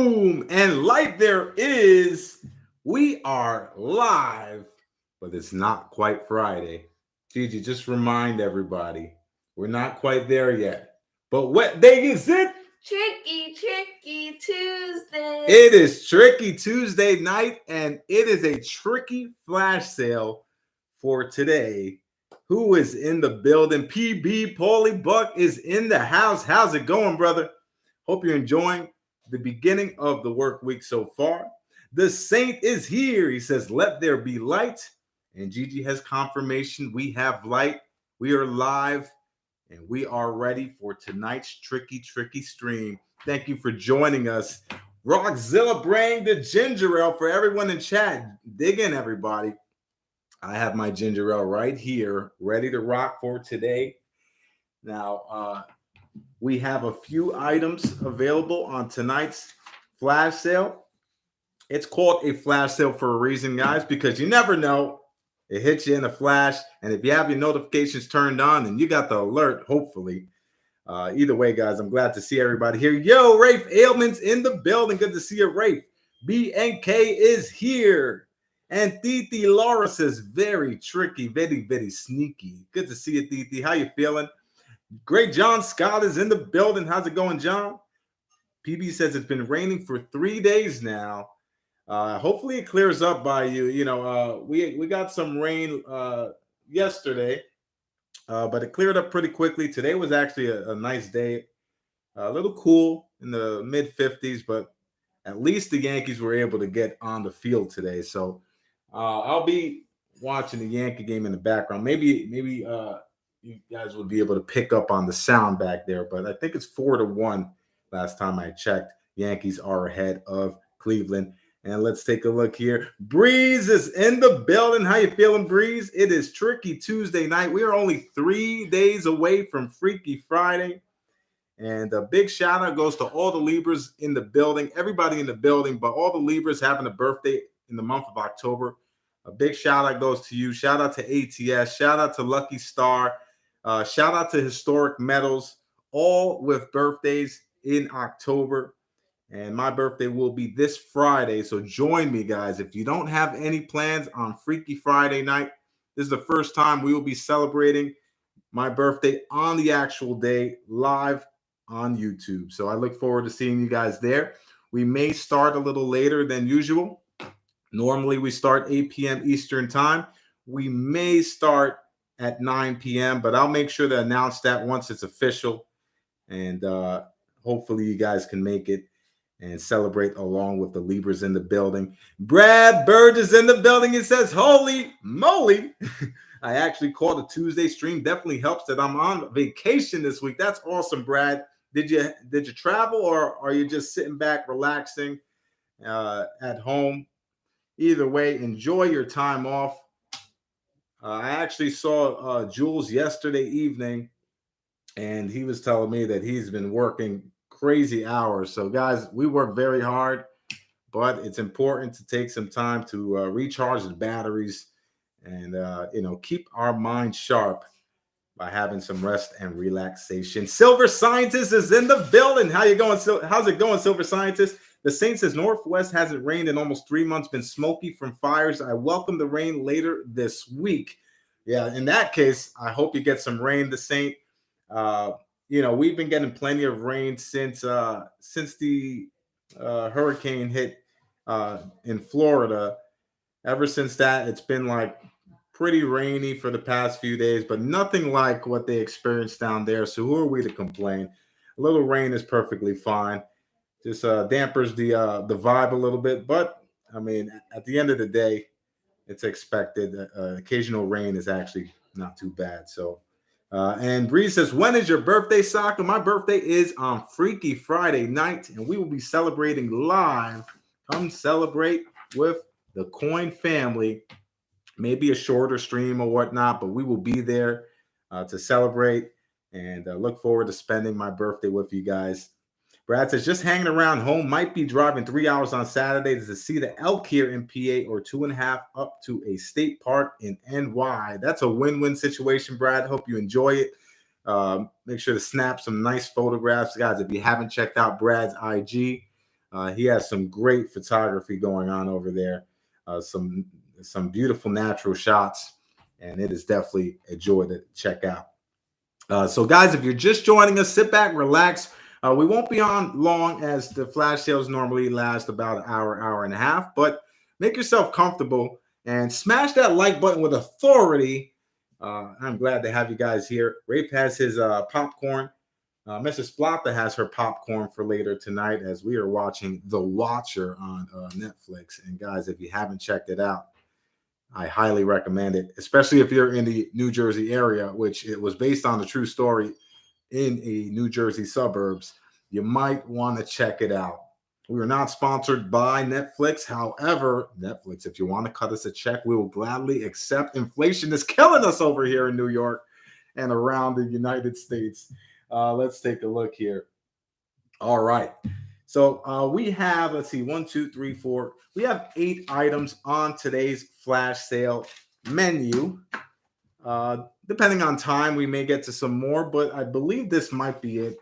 boom, and light there is. We are live, but it's not quite Friday. Gigi, just remind everybody, we're not quite there yet. But what day is it? Tricky Tuesday. It is Tricky Tuesday night, and it is a tricky flash sale for today. Who is in the building? PB Paulie Buck is in the house. How's it going, brother? Hope you're enjoying the beginning of the work week so far. The Saint is here. He says, "Let there be light." And Gigi has confirmation we have light. We are live, and we are ready for tonight's tricky stream. Thank you for joining us. Rockzilla bring the ginger ale for everyone in chat. Dig in, everybody. I have my ginger ale right here, ready to rock for today. Now, we have a few items available on tonight's flash sale. It's called a flash sale for a reason, guys, because you never know. It hits you in a flash, and if you have your notifications turned on, then you got the alert, hopefully. Either way, guys, I'm glad to see everybody here. Yo, Rafe Ailman's in the building. Good to see you, Rafe. BNK is here. And Titi Laura says, very tricky, very sneaky. Good to see you, Titi. How you feeling? Great John Scott is in the building. How's it going, John? PB says it's been raining for 3 days now. Hopefully it clears up by you. You know, we got some rain yesterday, but it cleared up pretty quickly. Today was actually a nice day. A little cool in the mid 50s, but at least the Yankees were able to get on the field today. So I'll be watching the Yankee game in the background. Maybe you guys will be able to pick up on the sound back there, but I think it's 4-1 last time I checked. Yankees are ahead of Cleveland. And let's take a look here. Breeze is in the building. How you feeling, Breeze? It is Tricky Tuesday night. We are only 3 days away from Freaky Friday. And a big shout out goes to all the Libras in the building, everybody in the building, but all the Libras having a birthday in the month of October. A big shout out goes to you. Shout out to ATS. Shout out to Lucky Star. Shout out to Historic Metals, all with birthdays in October. And my birthday will be this Friday. So join me, guys. If you don't have any plans on Freaky Friday night, this is the first time we will be celebrating my birthday on the actual day live on YouTube. So I look forward to seeing you guys there. We may start a little later than usual. Normally we start 8 p.m. Eastern time. We may start at 9 p.m., but I'll make sure to announce that once it's official. And hopefully you guys can make it and celebrate along with the Libras in the building. Brad Bird is in the building. It says, holy moly. I actually called a Tuesday stream. Definitely helps that I'm on vacation this week. That's awesome, Brad. Did you travel, or are you just sitting back relaxing at home? Either way, enjoy your time off. I actually saw Jules yesterday evening, and he was telling me that he's been working crazy hours. So, guys, we work very hard, but it's important to take some time to recharge the batteries and, keep our mind sharp by having some rest and relaxation. Silver Scientist is in the building. How's it going, Silver Scientist? The Saint says Northwest hasn't rained in almost 3 months, been smoky from fires. I welcome the rain later this week. Yeah, in that case, I hope you get some rain, the Saint. We've been getting plenty of rain since the hurricane hit in Florida. Ever since that, it's been like pretty rainy for the past few days, but nothing like what they experienced down there. So who are we to complain? A little rain is perfectly fine. Just dampers the vibe a little bit, but I mean, at the end of the day, it's expected. Occasional rain is actually not too bad. So, and Bree says, when is your birthday, Saka? My birthday is on Freaky Friday night, and we will be celebrating live. Come celebrate with the Coin family. Maybe a shorter stream or whatnot, but we will be there to celebrate and look forward to spending my birthday with you guys. Brad says, just hanging around home, might be driving 3 hours on Saturday to see the elk here in PA, or 2.5 up to a state park in NY. That's a win-win situation, Brad. Hope you enjoy it. Make sure to snap some nice photographs. Guys, if you haven't checked out Brad's IG, He has some great photography going on over there. Some beautiful natural shots, and it is definitely a joy to check out. So, guys, if you're just joining us, sit back, relax. We won't be on long, as the flash sales normally last about an hour, hour and a half. But make yourself comfortable and smash that like button with authority. I'm glad to have you guys here. Rafe has his popcorn. Mrs. Plata has her popcorn for later tonight, as we are watching The Watcher on Netflix. And guys, if you haven't checked it out, I highly recommend it, especially if you're in the New Jersey area, which it was based on a true story in a New Jersey suburbs. You might want to check it out. We are not sponsored by Netflix. However, Netflix, if you want to cut us a check, we will gladly accept. Inflation is killing us over here in New York and around the United States. Let's take a look here. All right. So we have, let's see, 1, 2, 3, 4. We have 8 items on today's flash sale menu. Depending on time, we may get to some more, but I believe this might be it,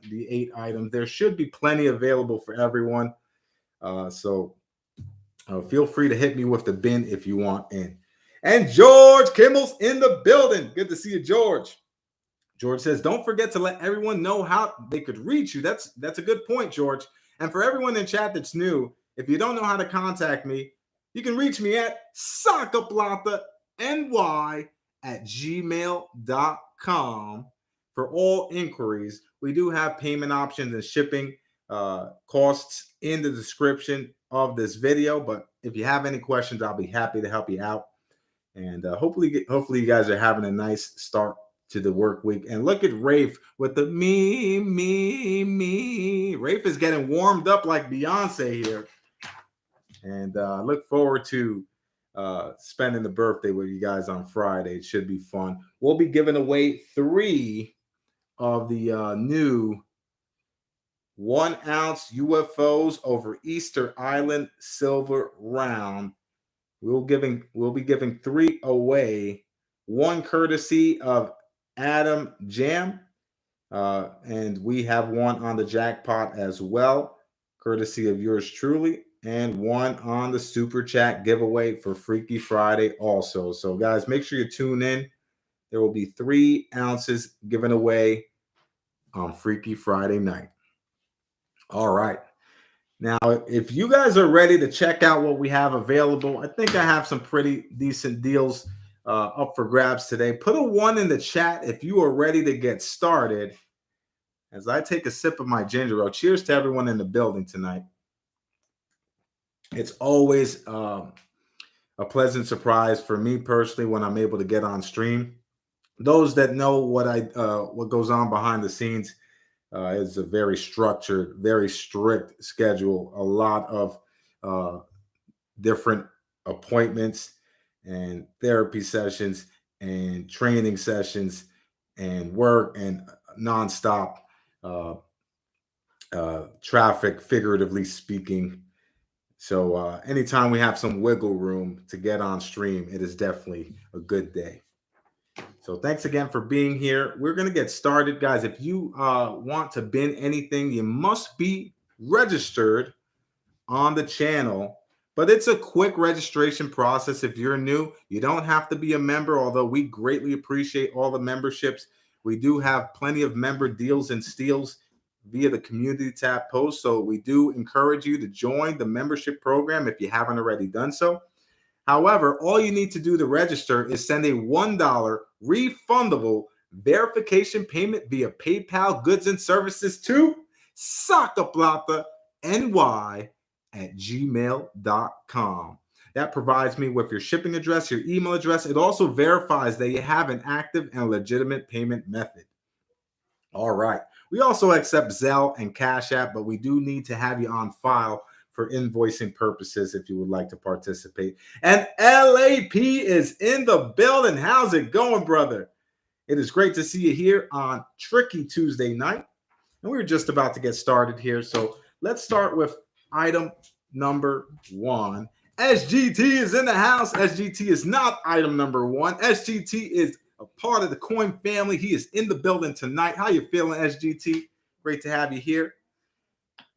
the 8 items. There should be plenty available for everyone. So feel free to hit me with the bin if you want in. And George Kimmel's in the building. Good to see you, George. George says, don't forget to let everyone know how they could reach you. That's a good point, George. And for everyone in chat that's new, if you don't know how to contact me, you can reach me at SacaPlata@gmail.com for all inquiries. We do have payment options and shipping costs in the description of this video. But if you have any questions, I'll be happy to help you out. And hopefully you guys are having a nice start to the work week. And look at Rafe with the me. Rafe is getting warmed up like Beyonce here. And look forward to spending the birthday with you guys on Friday. It should be fun. We'll be giving away 3 of the new 1-ounce UFOs over Easter Island silver round. We'll be giving 3 away. 1 courtesy of Adam Jam, and we have 1 on the jackpot as well, courtesy of yours truly, and 1 on the super chat giveaway for Freaky Friday also. So guys, make sure you tune in. There will be 3 ounces given away on Freaky Friday night. All right. Now, if you guys are ready to check out what we have available, I think I have some pretty decent deals up for grabs today. Put a 1 in the chat if you are ready to get started. As I take a sip of my ginger ale, cheers to everyone in the building tonight. It's always a pleasant surprise for me personally when I'm able to get on stream. Those that know what goes on behind the scenes, it's a very structured, very strict schedule. A lot of different appointments and therapy sessions and training sessions and work and nonstop traffic, figuratively speaking. So anytime we have some wiggle room to get on stream, it is definitely a good day. So thanks again for being here. We're going to get started, guys. If you want to bin anything, you must be registered on the channel. But it's a quick registration process. If you're new, you don't have to be a member, although we greatly appreciate all the memberships. We do have plenty of member deals and steals via the community tab post. So we do encourage you to join the membership program if you haven't already done so. However, all you need to do to register is send a $1 refundable verification payment via PayPal goods and services to SacaPlata@gmail.com. That provides me with your shipping address, your email address. It also verifies that you have an active and legitimate payment method. All right. We also accept Zelle and Cash App, but we do need to have you on file for invoicing purposes if you would like to participate. And LAP is in the building. How's it going, brother? It is great to see you here on Tricky Tuesday night. And we're just about to get started here. So let's start with item number 1. SGT is in the house. SGT is not item number 1. SGT is a part of the coin family. He is in the building tonight. How you feeling, SGT? Great to have you here.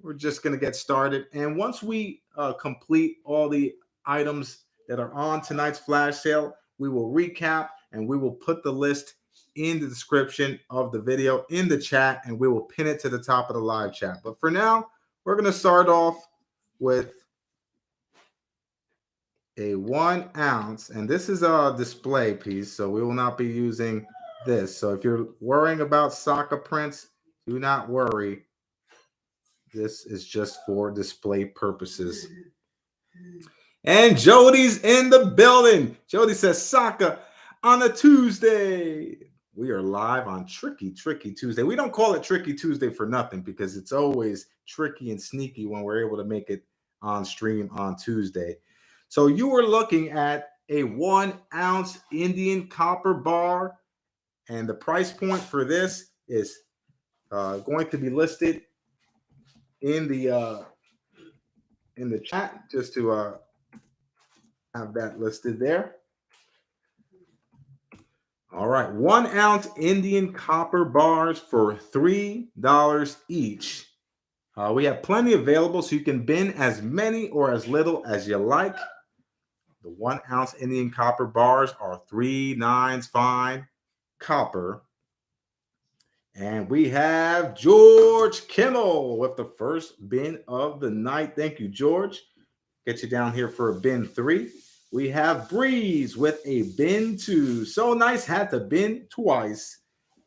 we're just going to get started. And once we complete all the items that are on tonight's flash sale, we will recap and we will put the list in the description of the video in the chat, and we will pin it to the top of the live chat. But for now, we're going to start off with a 1 ounce, and this is a display piece, so we will not be using this. So if you're worrying about Saca prints, do not worry. This is just for display purposes. And Jody's in the building. Jody says, Saca on a Tuesday. We are live on Tricky Tuesday. We don't call it Tricky Tuesday for nothing, because it's always tricky and sneaky when we're able to make it on stream on Tuesday. So you were looking at a 1 ounce Indian copper bar, and the price point for this is going to be listed in the chat, just to have that listed there. All right, 1 ounce Indian copper bars for $3 each. We have plenty available, so you can bin as many or as little as you like. The 1 ounce Indian copper bars are 3 9s fine copper. And we have George Kimmel with the first bin of the night. Thank you, George. Get you down here for a bin 3. We have Breeze with a bin 2. So nice, had to bin twice.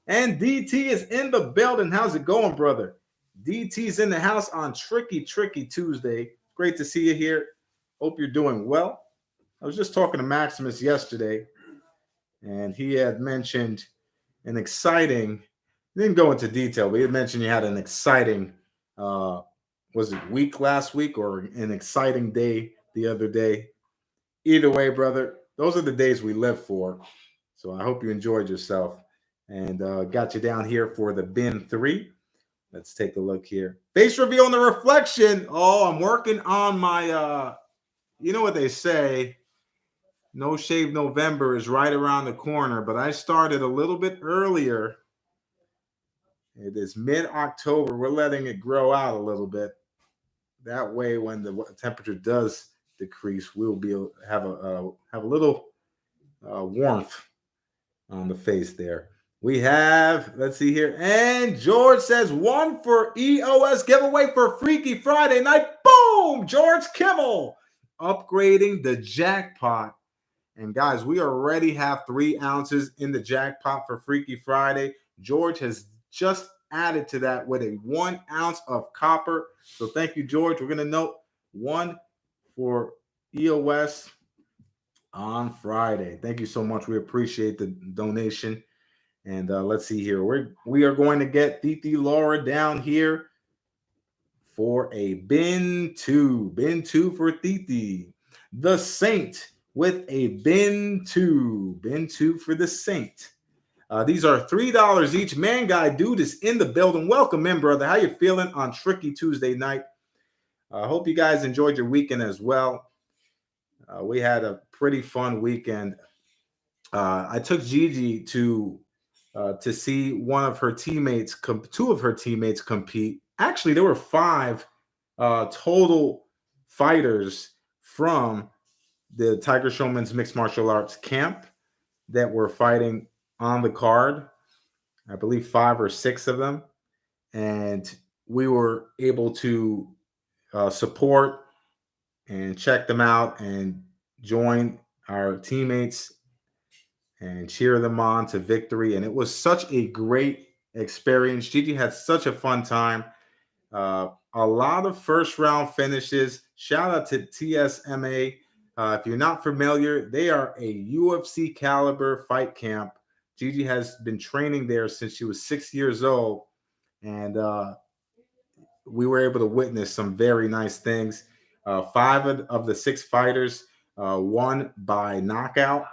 And DT is in the building. How's it going, brother? DT's in the house on Tricky Tuesday. Great to see you here. Hope you're doing well. I was just talking to Maximus yesterday, and he had mentioned an exciting, he didn't go into detail, but he had mentioned you had an exciting, was it week last week or an exciting day the other day? Either way, brother, those are the days we live for. So I hope you enjoyed yourself, and got you down here for the bin 3. Let's take a look here. Face reveal on the reflection. Oh, I'm working on my, you know what they say, No Shave November is right around the corner, but I started a little bit earlier. It is mid-October. We're letting it grow out a little bit. That way, when the temperature does decrease, we'll be able to have a little warmth on the face there. We have, let's see here, and George says 1 for EOS giveaway for Freaky Friday night. Boom! George Kimmel upgrading the jackpot. And guys, we already have 3 ounces in the jackpot for Freaky Friday. George has just added to that with a 1 ounce of copper. So thank you, George. We're going to note 1 for EOS on Friday. Thank you so much. We appreciate the donation. And let's see here. We are going to get Titi Laura down here for a bin 2. Bin 2 for Titi. The Saint with a bin 2. Bin 2 for the Saint. These are $3 each. Man Guy Dude is in the building. Welcome in, brother. How you feeling on Tricky Tuesday night? I hope you guys enjoyed your weekend as well. We had a pretty fun weekend. I took Gigi to see one of her teammates, 2 of her teammates compete. Actually, there were 5 total fighters from the Tiger Showman's Mixed Martial Arts camp that were fighting on the card. I believe 5 or 6 of them. And we were able to support and check them out and join our teammates and cheer them on to victory. And it was such a great experience. Gigi had such a fun time. A lot of first round finishes. Shout out to TSMA. If you're not familiar, they are a UFC caliber fight camp. Gigi has been training there since she was 6 years old. And we were able to witness some very nice things. 5 of the 6 fighters won by knockout.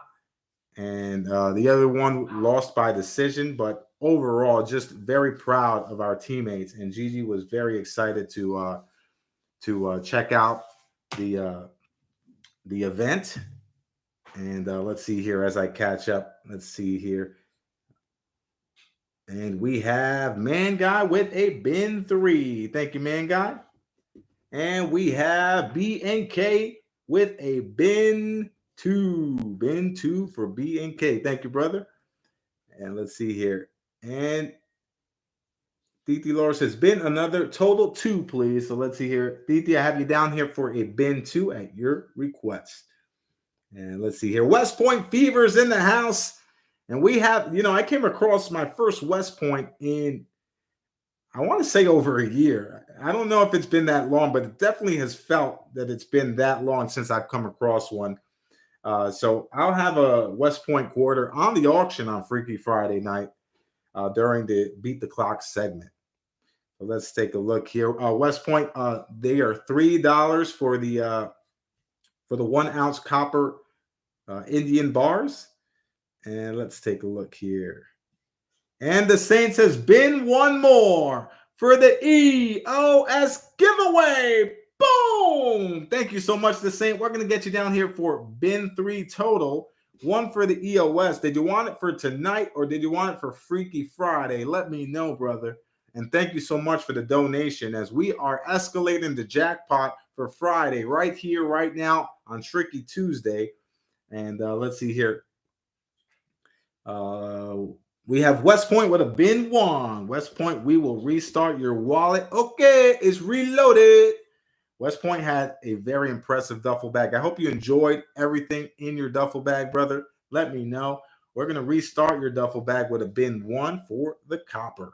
And the other one lost by decision, but overall, just very proud of our teammates. And Gigi was very excited to check out the event. And let's see here as I catch up. Let's see here. And we have Man Guy with a bin 3. Thank you, Man Guy. And we have B&K with a bin 2. Bin 2 for B&K. Thank you, brother. And let's see here. And Diti Laura says, bin another total 2, please. So let's see here. Diti, I have you down here for a bin 2 at your request. And let's see here. West Point Fever's in the house. And we have, I came across my first West Point in, I want to say over a year. I don't know if it's been that long, but it definitely has felt that it's been that long since I've come across one. So I'll have a West Point quarter on the auction on Freaky Friday night during the Beat the Clock segment. So let's take a look here. West Point, they are $3 for the 1 ounce copper Indian bars. And let's take a look here. And the Saints has been one more for the EOS giveaway. Boom! Thank you so much, the Saint. We're going to get you down here for bin 3 total. 1 for the EOS. Did you want it for tonight or did you want it for Freaky Friday? Let me know, brother. And thank you so much for the donation as we are escalating the jackpot for Friday right here, right now on Tricky Tuesday. And let's see here. We have West Point with a bin 1. West Point, we will restart your wallet. Okay, it's reloaded. West Point had a very impressive duffel bag. I hope you enjoyed everything in your duffel bag, brother. Let me know. We're going to restart your duffel bag with a bin 1 for the copper.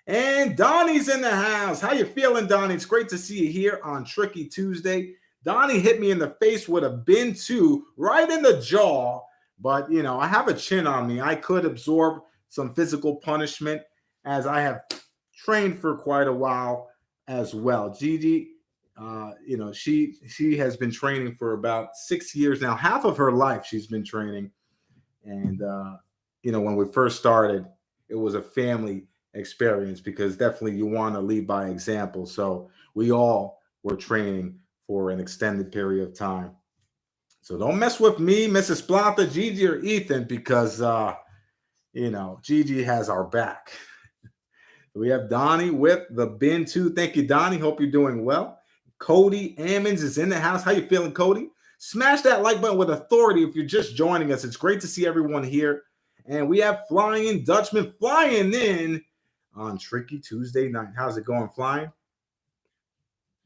And Donnie's in the house. How you feeling, Donnie? It's great to see you here on Tricky Tuesday. Donnie hit me in the face with a bin 2 right in the jaw. But, I have a chin on me. I could absorb some physical punishment as I have trained for quite a while as well. Gigi, she has been training for about 6 years now. Half of her life she's been training. And, when we first started, it was a family experience because definitely you want to lead by example. So we all were training for an extended period of time. So don't mess with me, Mrs. Plata, Gigi, or Ethan because, Gigi has our back. We have Donnie with the bin 2. Thank you, Donnie. Hope you're doing well. Cody Ammons is in the house. How you feeling, Cody? Smash that like button with authority if you're just joining us. It's great to see everyone here. And we have Flying Dutchman flying in on Tricky Tuesday night. How's it going, Flying?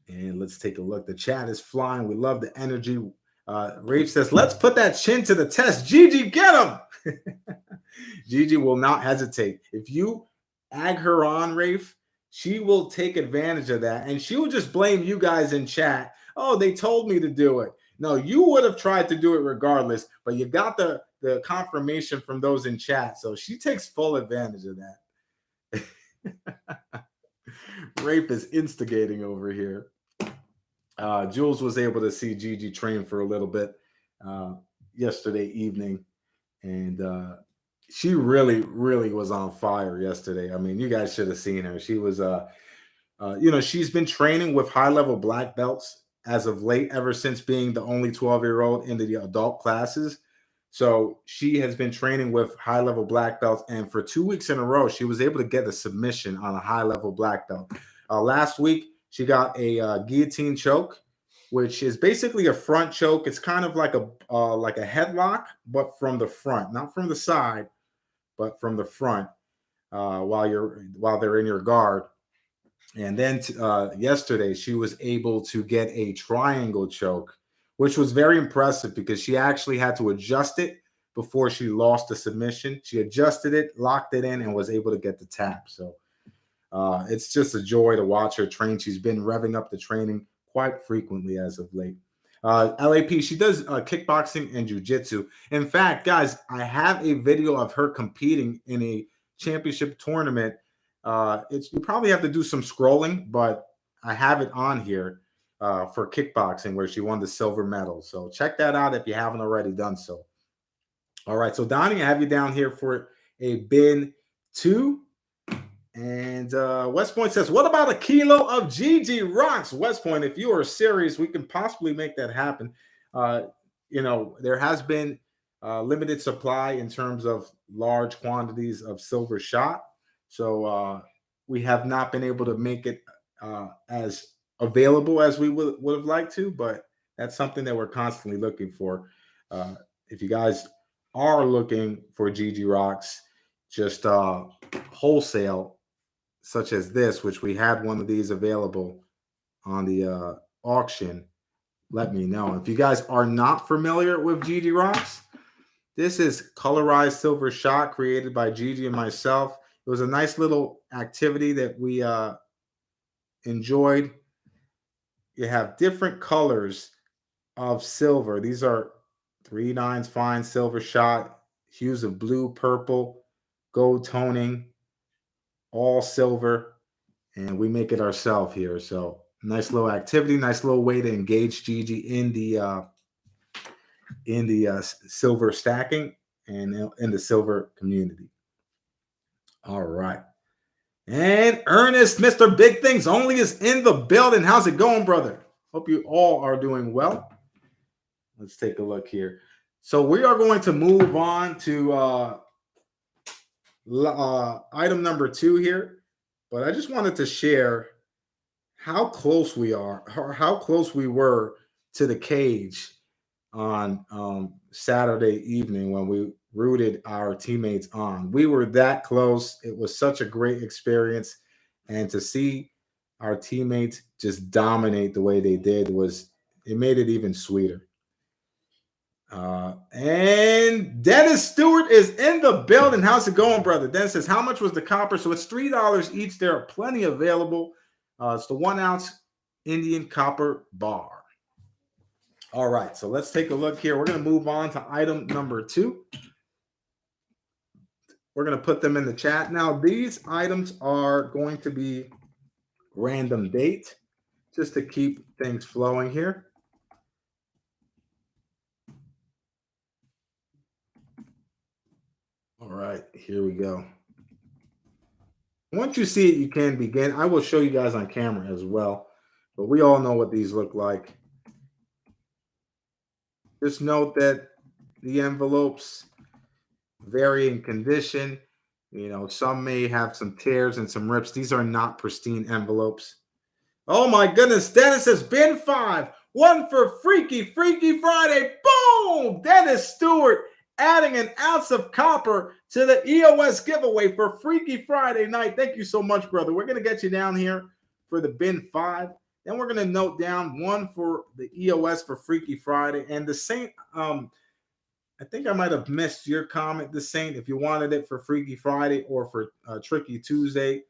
And let's take a look. The chat is flying. We love the energy. Rafe says, let's put that chin to the test. Gigi, get him. Gigi will not hesitate. If you ag her on, Rafe, she will take advantage of that. And she will just blame you guys in chat. Oh, they told me to do it. No, you would have tried to do it regardless, but you got the confirmation from those in chat. So she takes full advantage of that. Rafe is instigating over here. Jules was able to see Gigi train for a little bit yesterday evening. And she really, really was on fire yesterday. I mean, you guys should have seen her. She was, she's been training with high-level black belts as of late, ever since being the only 12-year-old in the adult classes. So she has been training with high-level black belts. And for 2 weeks in a row, she was able to get a submission on a high-level black belt. Last week, she got a guillotine choke, which is basically a front choke. It's kind of like a headlock, but from the front, not from the side, but from the front while they're in your guard. And then yesterday, she was able to get a triangle choke, which was very impressive because she actually had to adjust it before she lost the submission. She adjusted it, locked it in, and was able to get the tap. So it's just a joy to watch her train. She's been revving up the training quite frequently as of late. LAP, she does kickboxing and jiu-jitsu. In fact, guys, I have a video of her competing in a championship tournament. You probably have to do some scrolling, but I have it on here for kickboxing where she won the silver medal. So check that out if you haven't already done so. All right, so Donnie, I have you down here for a bin 2. And West Point says, what about a kilo of Gigi Rocks? West Point, if you are serious, we can possibly make that happen. There has been limited supply in terms of large quantities of silver shot. So we have not been able to make it as available as we would have liked to, but that's something that we're constantly looking for. If you guys are looking for GG Rocks, just wholesale, such as this, which we had one of these available on the auction, let me know. If you guys are not familiar with GG Rocks, this is colorized silver shot created by Gigi and myself. It was a nice little activity that we enjoyed. You have different colors of silver. These are 3/9 fine silver shot, hues of blue, purple, gold toning, all silver, and we make it ourselves here. So nice little activity, nice little way to engage Gigi in the silver stacking and in the silver community. All right. And Ernest, Mr. Big Things Only, is in the building. How's it going, brother? Hope you all are doing well. Let's take a look here. So we are going to move on to item number 2 here. But I just wanted to share how close we are, or how close we were to the cage on Saturday evening when we rooted our teammates on. We were that close. It was such a great experience. And to see our teammates just dominate the way they did it made it even sweeter. And Dennis Stewart is in the building. How's it going, brother? Dennis says, how much was the copper? So it's $3 each. There are plenty available. It's the 1 ounce Indian copper bar. All right, so let's take a look here. We're going to move on to item number 2. We're going to put them in the chat. Now, these items are going to be random date, just to keep things flowing here. All right, here we go. Once you see it, you can begin. I will show you guys on camera as well, but we all know what these look like. Just note that the envelopes vary in condition. You know, some may have some tears and some rips. These are not pristine envelopes. Oh my goodness, Dennis says bin 5, 1 for Freaky Friday. Boom! Dennis Stewart adding an ounce of copper to the EOS giveaway for Freaky Friday night. Thank you so much, brother. We're going to get you down here for the bin 5. Then we're going to note down 1 for the EOS for Freaky Friday. And the Saint, I think I might have missed your comment, the Saint, if you wanted it for Freaky Friday or for Tricky Tuesday.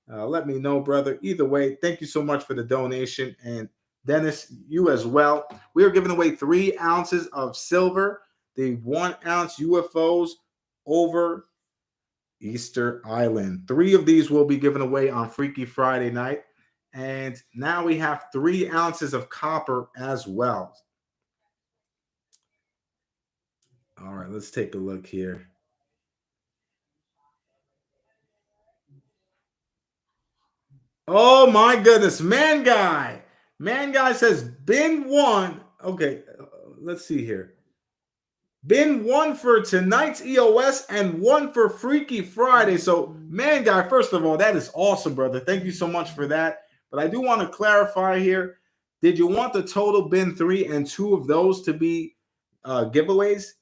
Let me know, brother. Either way, thank you so much for the donation. And Dennis, you as well. We are giving away 3 ounces of silver, the 1 ounce UFOs over Easter Island. 3 of these will be given away on Freaky Friday night. And now we have 3 ounces of copper as well. All right, let's take a look here. Oh my goodness, Man Guy says bin 1. Okay, let's see here. Bin 1 for tonight's EOS and 1 for Freaky Friday. So, Man Guy, first of all, that is awesome, brother. Thank you so much for that. But I do want to clarify here. Did you want the total bin 3 and 2 of those to be giveaways?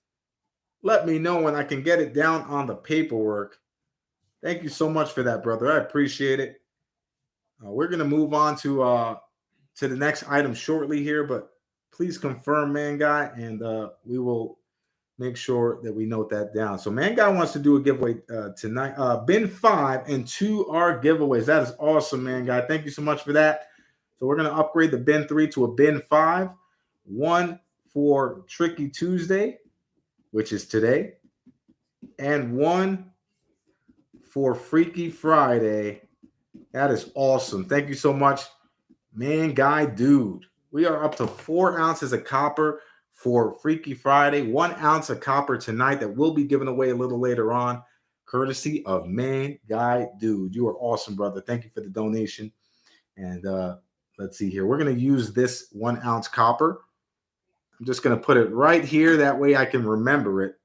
Let me know when I can get it down on the paperwork. Thank you so much for that, brother. I appreciate it. We're going to move on to the next item shortly here, but please confirm, Man Guy, and we will make sure that we note that down. So Man Guy wants to do a giveaway tonight. Bin 5 and 2 are giveaways. That is awesome, Man Guy. Thank you so much for that. So we're going to upgrade the bin 3 to a bin 5. 1 for Tricky Tuesday, which is today, and 1 for Freaky Friday. That is awesome. Thank you so much, Man Guy Dude. We are up to 4 ounces of copper for Freaky Friday, 1 ounce of copper tonight that will be given away a little later on, courtesy of Man Guy Dude. You are awesome, brother. Thank you for the donation. And let's see here. We're going to use this 1 ounce copper. I'm just going to put it right here. That way I can remember it.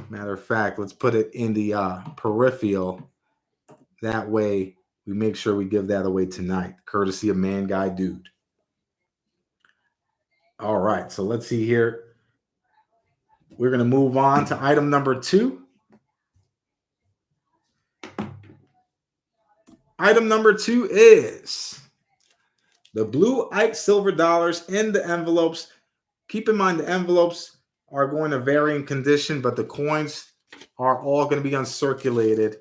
Matter of fact, let's put it in the peripheral. That way we make sure we give that away tonight, courtesy of Man Guy Dude. All right, so let's see here. We're going to move on to item number 2. Item number 2 is the blue Ike silver dollars in the envelopes. Keep in mind the envelopes are going to vary in condition, but the coins are all going to be uncirculated.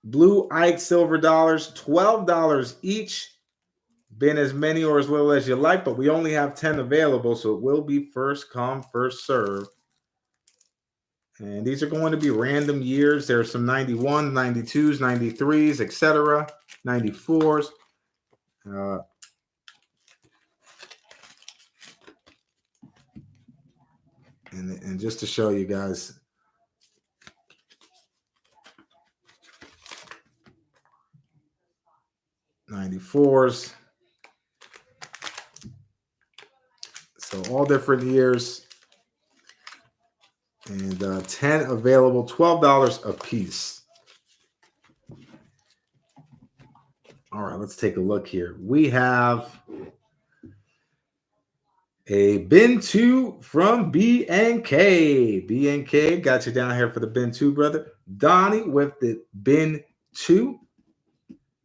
Blue Ike silver dollars, $12 each. Bin as many or as little as you like, but we only have 10 available, so it will be first come, first serve. And these are going to be random years. There's some 91s, 92s, 93s, etc., 94s. And just to show you guys, '94s. So all different years. And 10 available, $12 a piece. All right, let's take a look here. We have a bin 2 from B&K. B&K got you down here for the bin 2, brother. Donnie with the bin 2.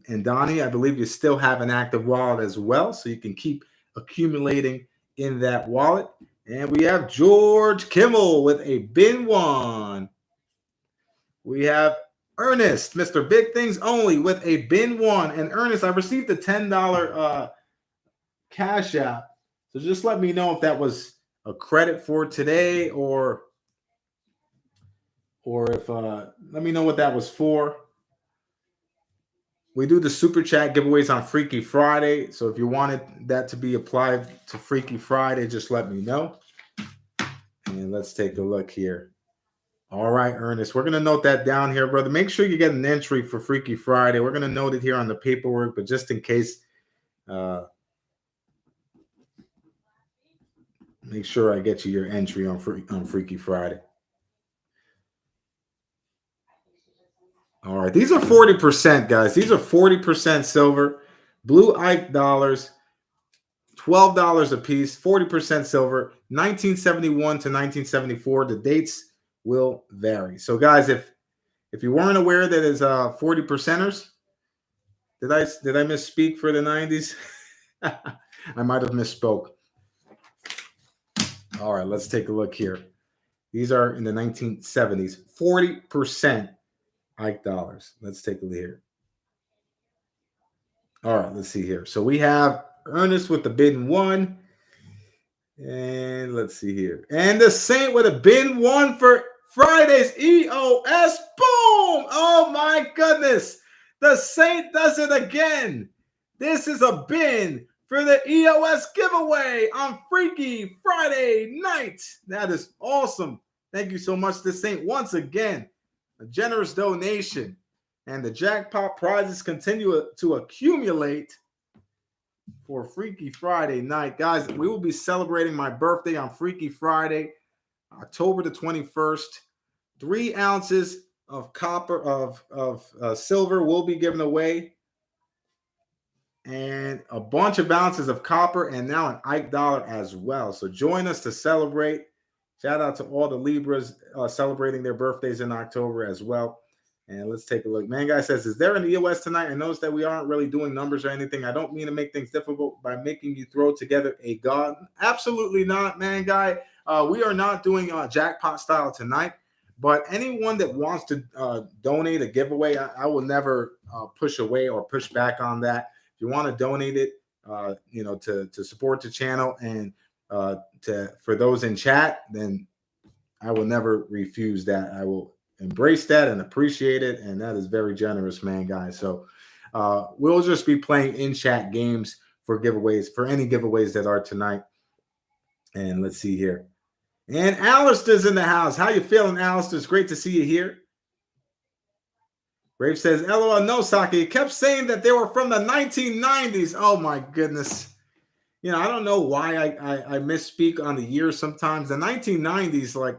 And Donnie, I believe you still have an active wallet as well, so you can keep accumulating in that wallet. And we have George Kimmel with a bin 1. We have Ernest, Mr. Big Things Only, with a bin 1. And Ernest, I received a $10 Cash App. So just let me know if that was a credit for today or if let me know what that was for. We do the Super Chat giveaways on Freaky Friday. So if you wanted that to be applied to Freaky Friday, just let me know. And let's take a look here. All right, Ernest, we're going to note that down here, brother. Make sure you get an entry for Freaky Friday. We're going to note it here on the paperwork, but just in case, make sure I get you your entry on Freaky Friday. All right, these are 40%, guys. These are 40% silver. Blue Ike dollars, $12 a piece, 40% silver, 1971 to 1974. The dates will vary. So, guys, if you weren't aware that it's 40 percenters, did I misspeak for the 90s? I might have misspoke. All right, let's take a look here. These are in the 1970s, 40% Ike dollars. Let's take a look here. All right, let's see here. So we have Ernest with the bin 1. And let's see here. And the Saint with a bin 1 for Friday's EOS. Boom! Oh my goodness. The Saint does it again. This is a bin for the EOS giveaway on Freaky Friday night. That is awesome. Thank you so much, the Saint, once again. A generous donation. And the jackpot prizes continue to accumulate for Freaky Friday night. Guys, we will be celebrating my birthday on Freaky Friday, October the 21st. 3 ounces of copper, of silver will be given away. And a bunch of ounces of copper and now an Ike dollar as well. So join us to celebrate. Shout out to all the Libras celebrating their birthdays in October as well. And let's take a look. Man Guy says, is there an EOS tonight? I noticed that we aren't really doing numbers or anything. I don't mean to make things difficult by making you throw together a god. Absolutely not, Man Guy. We are not doing jackpot style tonight. But anyone that wants to donate a giveaway, I will never push away or push back on that. If you want to donate it, to support the channel and for those in chat, then I will never refuse that. I will embrace that and appreciate it, and that is very generous, Man Guy. So we'll just be playing in chat games for giveaways, for any giveaways that are tonight. And let's see here. And Alistair's in the house. How you feeling, Alistair? It's great to see you here. Rafe says, LOL, no, Saka. You kept saying that they were from the 1990s. Oh, my goodness. You know, I don't know why I misspeak on the year sometimes. The 1990s, like,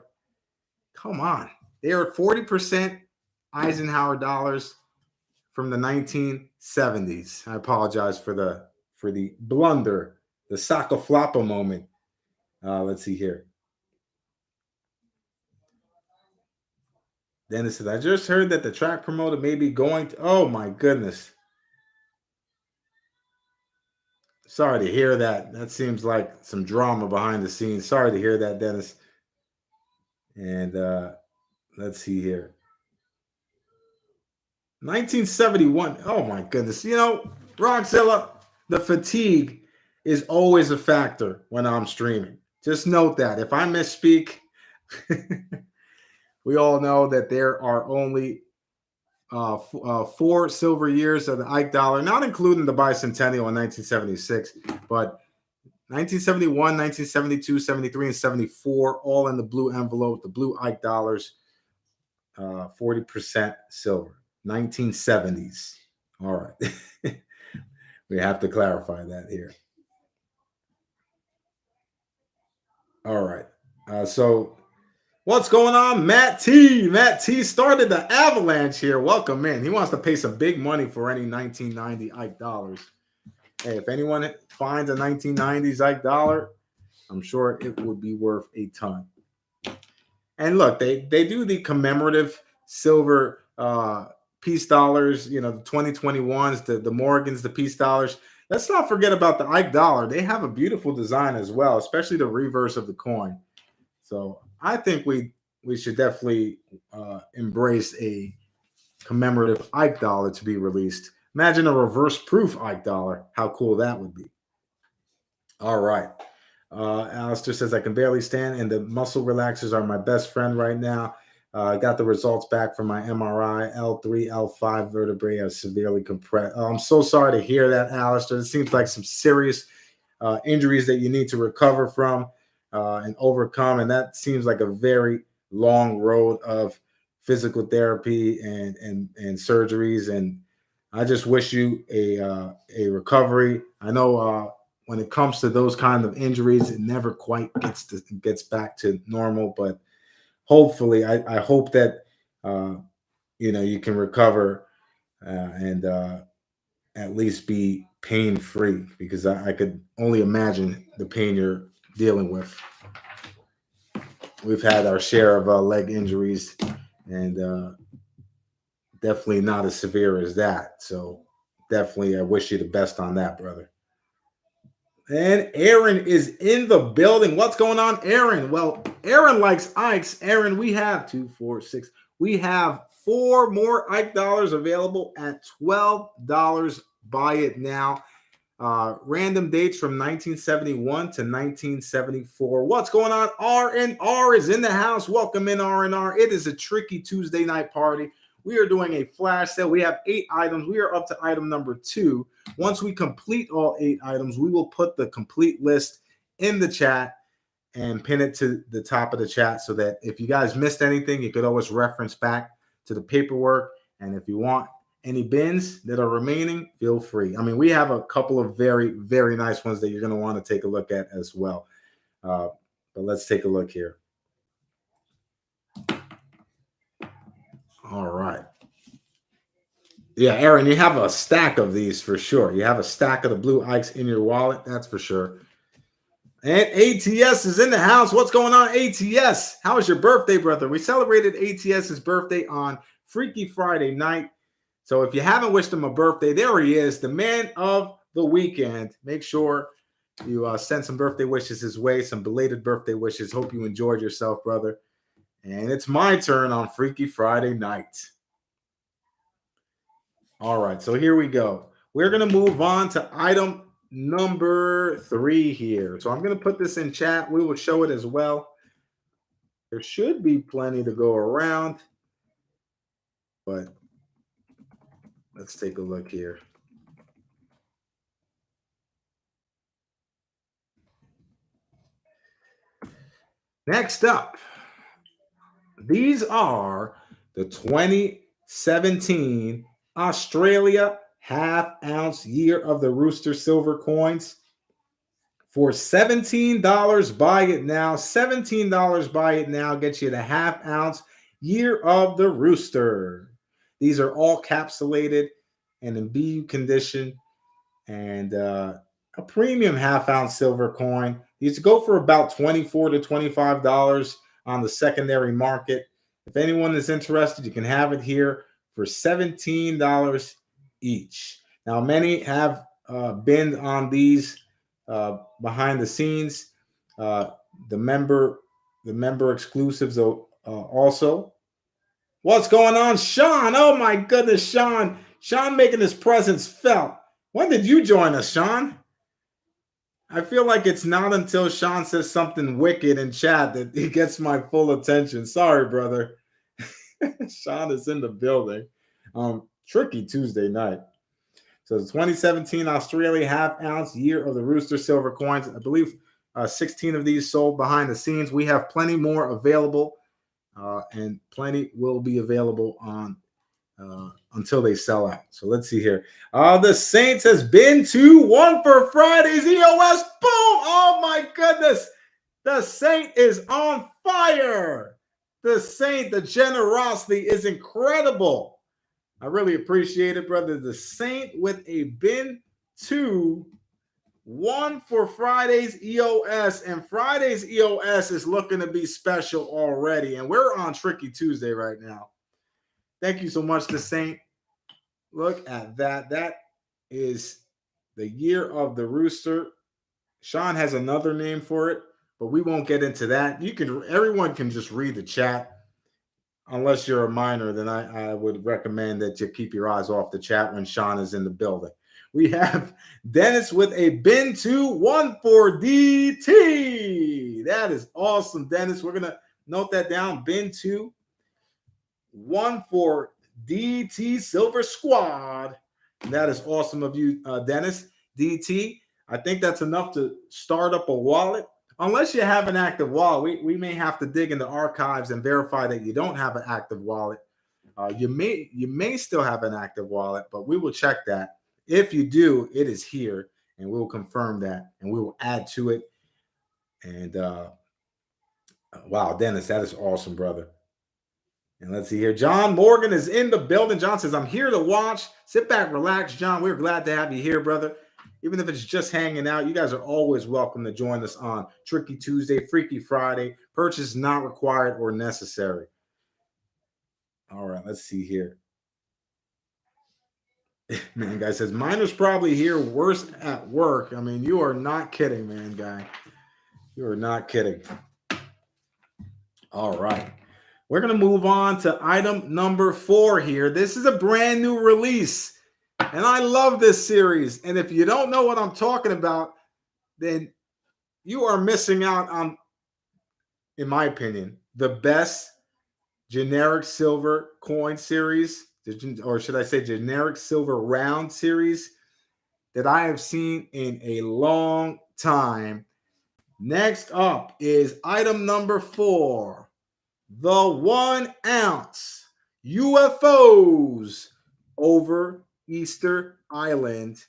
come on. They are 40% Eisenhower dollars from the 1970s. I apologize for the blunder, the SacaPlata moment. Let's see here. Dennis says, I just heard that the track promoter may be going to. Oh my goodness. Sorry to hear that. That seems like some drama behind the scenes. Sorry to hear that, Dennis. And let's see here. 1971. Oh my goodness. You know, Rockzilla, the fatigue is always a factor when I'm streaming. Just note that. If I misspeak, we all know that there are only 4 silver years of the Ike dollar, not including the bicentennial in 1976, but 1971, 1972, 73, and 74, all in the blue envelope, the blue Ike dollars, 40% silver. 1970s. All right. We have to clarify that here. All right. So what's going on? Matt T. Matt T started the avalanche here. Welcome in. He wants to pay some big money for any 1990 Ike dollars. Hey, if anyone finds a 1990s Ike dollar, I'm sure it would be worth a ton. And look, they do the commemorative silver peace dollars, you know, the 2021s, the Morgans, the peace dollars. Let's not forget about the Ike dollar. They have a beautiful design as well, especially the reverse of the coin. So I think we should definitely embrace a commemorative Ike dollar to be released. Imagine a reverse proof Ike dollar. How cool that would be. All right. Alistair says, I can barely stand, and the muscle relaxers are my best friend right now. I got the results back from my MRI. L3, L5 vertebrae are severely compressed. I'm so sorry to hear that, Alistair. It seems like some serious injuries that you need to recover from and overcome. And that seems like a very long road of physical therapy and surgeries. And I just wish you a recovery. I know when it comes to those kind of injuries, it never quite gets back to normal. But hopefully, I hope that you can recover and at least be pain free, because I could only imagine the pain you're dealing with. We've had our share of leg injuries, and definitely not as severe as that. So definitely, I wish you the best on that, brother. And Aaron is in the building. What's going on, Aaron? Well, Aaron likes Ikes. Aaron, we have 2, 4, 6. We have 4 more Ike dollars available at $12. Buy it now. Random dates from 1971 to 1974. What's going on? R&R is in the house. Welcome in, R&R. It is a tricky Tuesday night party. We are doing a flash sale. We have 8 items. We are up to item number 2. Once we complete all 8 items, we will put the complete list in the chat and pin it to the top of the chat, so that if you guys missed anything, you could always reference back to the paperwork. And if you want any bins that are remaining, feel free. I mean, we have a couple of very, very nice ones that you're going to want to take a look at as well. But let's take a look here. All right. Yeah, Aaron, you have a stack of these for sure. You have a stack of the blue Ikes in your wallet. That's for sure. And ATS is in the house. What's going on, ATS? How was your birthday, brother? We celebrated ATS's birthday on Freaky Friday night. So if you haven't wished him a birthday, there he is, the man of the weekend. Make sure you send some birthday wishes his way, some belated birthday wishes. Hope you enjoyed yourself, brother. And it's my turn on Freaky Friday night. All right, so here we go. We're going to move on to item number 3 here. So I'm going to put this in chat. We will show it as well. There should be plenty to go around, but let's take a look here. Next up, these are the 2017 Australia half-ounce Year of the Rooster silver coins. For $17, buy it now. $17, buy it now. Gets you the half-ounce Year of the Rooster. These are all capsulated. and in BU condition, and a premium half-ounce silver coin. These go for about $24 to $25 on the secondary market. If anyone is interested, you can have it here for $17 each. Now, many have been on these behind the scenes. The member exclusives also. What's going on, Sean? Oh my goodness, Sean! Sean making his presence felt. When did you join us, Sean? I feel like it's not until Sean says something wicked in chat that he gets my full attention. Sorry, brother. Sean is in the building. Tricky Tuesday night. So the 2017 Australia half-ounce year of the Rooster silver coins. I believe 16 of these sold behind the scenes. We have plenty more available, and plenty will be available on until they sell out. So let's see here. The Saints has been to 1 for Friday's EOS. Boom! Oh my goodness. The Saint is on fire. The Saint, the generosity is incredible. I really appreciate it, brother. The Saint with a bin 2, 1 for Friday's EOS. And Friday's EOS is looking to be special already. And we're on Tricky Tuesday right now. Thank you so much, The Saint. Look at that. That is the year of the Rooster. Sean has another name for it, but we won't get into that. Everyone can just read the chat. Unless you're a minor, then I would recommend that you keep your eyes off the chat when Sean is in the building. We have Dennis with a bin 2, 1 for DT. That is awesome, Dennis. We're going to note that down. Bin 2, 1 for DT Silver Squad. That is awesome of you, Dennis. DT, I think that's enough to start up a wallet. Unless you have an active wallet, we may have to dig into archives and verify that you don't have an active wallet. You may still have an active wallet, but we will check that. If you do, it is here, and we will confirm that, and we will add to it. And wow, Dennis, that is awesome, brother. And let's see here. John Morgan is in the building. John says, I'm here to watch. Sit back, relax, John. We're glad to have you here, brother. Even if it's just hanging out, you guys are always welcome to join us on Tricky Tuesday, Freaky Friday. Purchase not required or necessary. All right, let's see here. Man, guy says, miner's probably here worse at work. I mean, you are not kidding, man, guy. You are not kidding. All right. We're going to move on to item number 4 here. This is a brand new release. And I love this series. And if you don't know what I'm talking about, then you are missing out on, in my opinion, the best generic silver coin series, or should I say generic silver round series that I have seen in a long time. Next up is item number 4, the 1 ounce UFOs over Easter Island.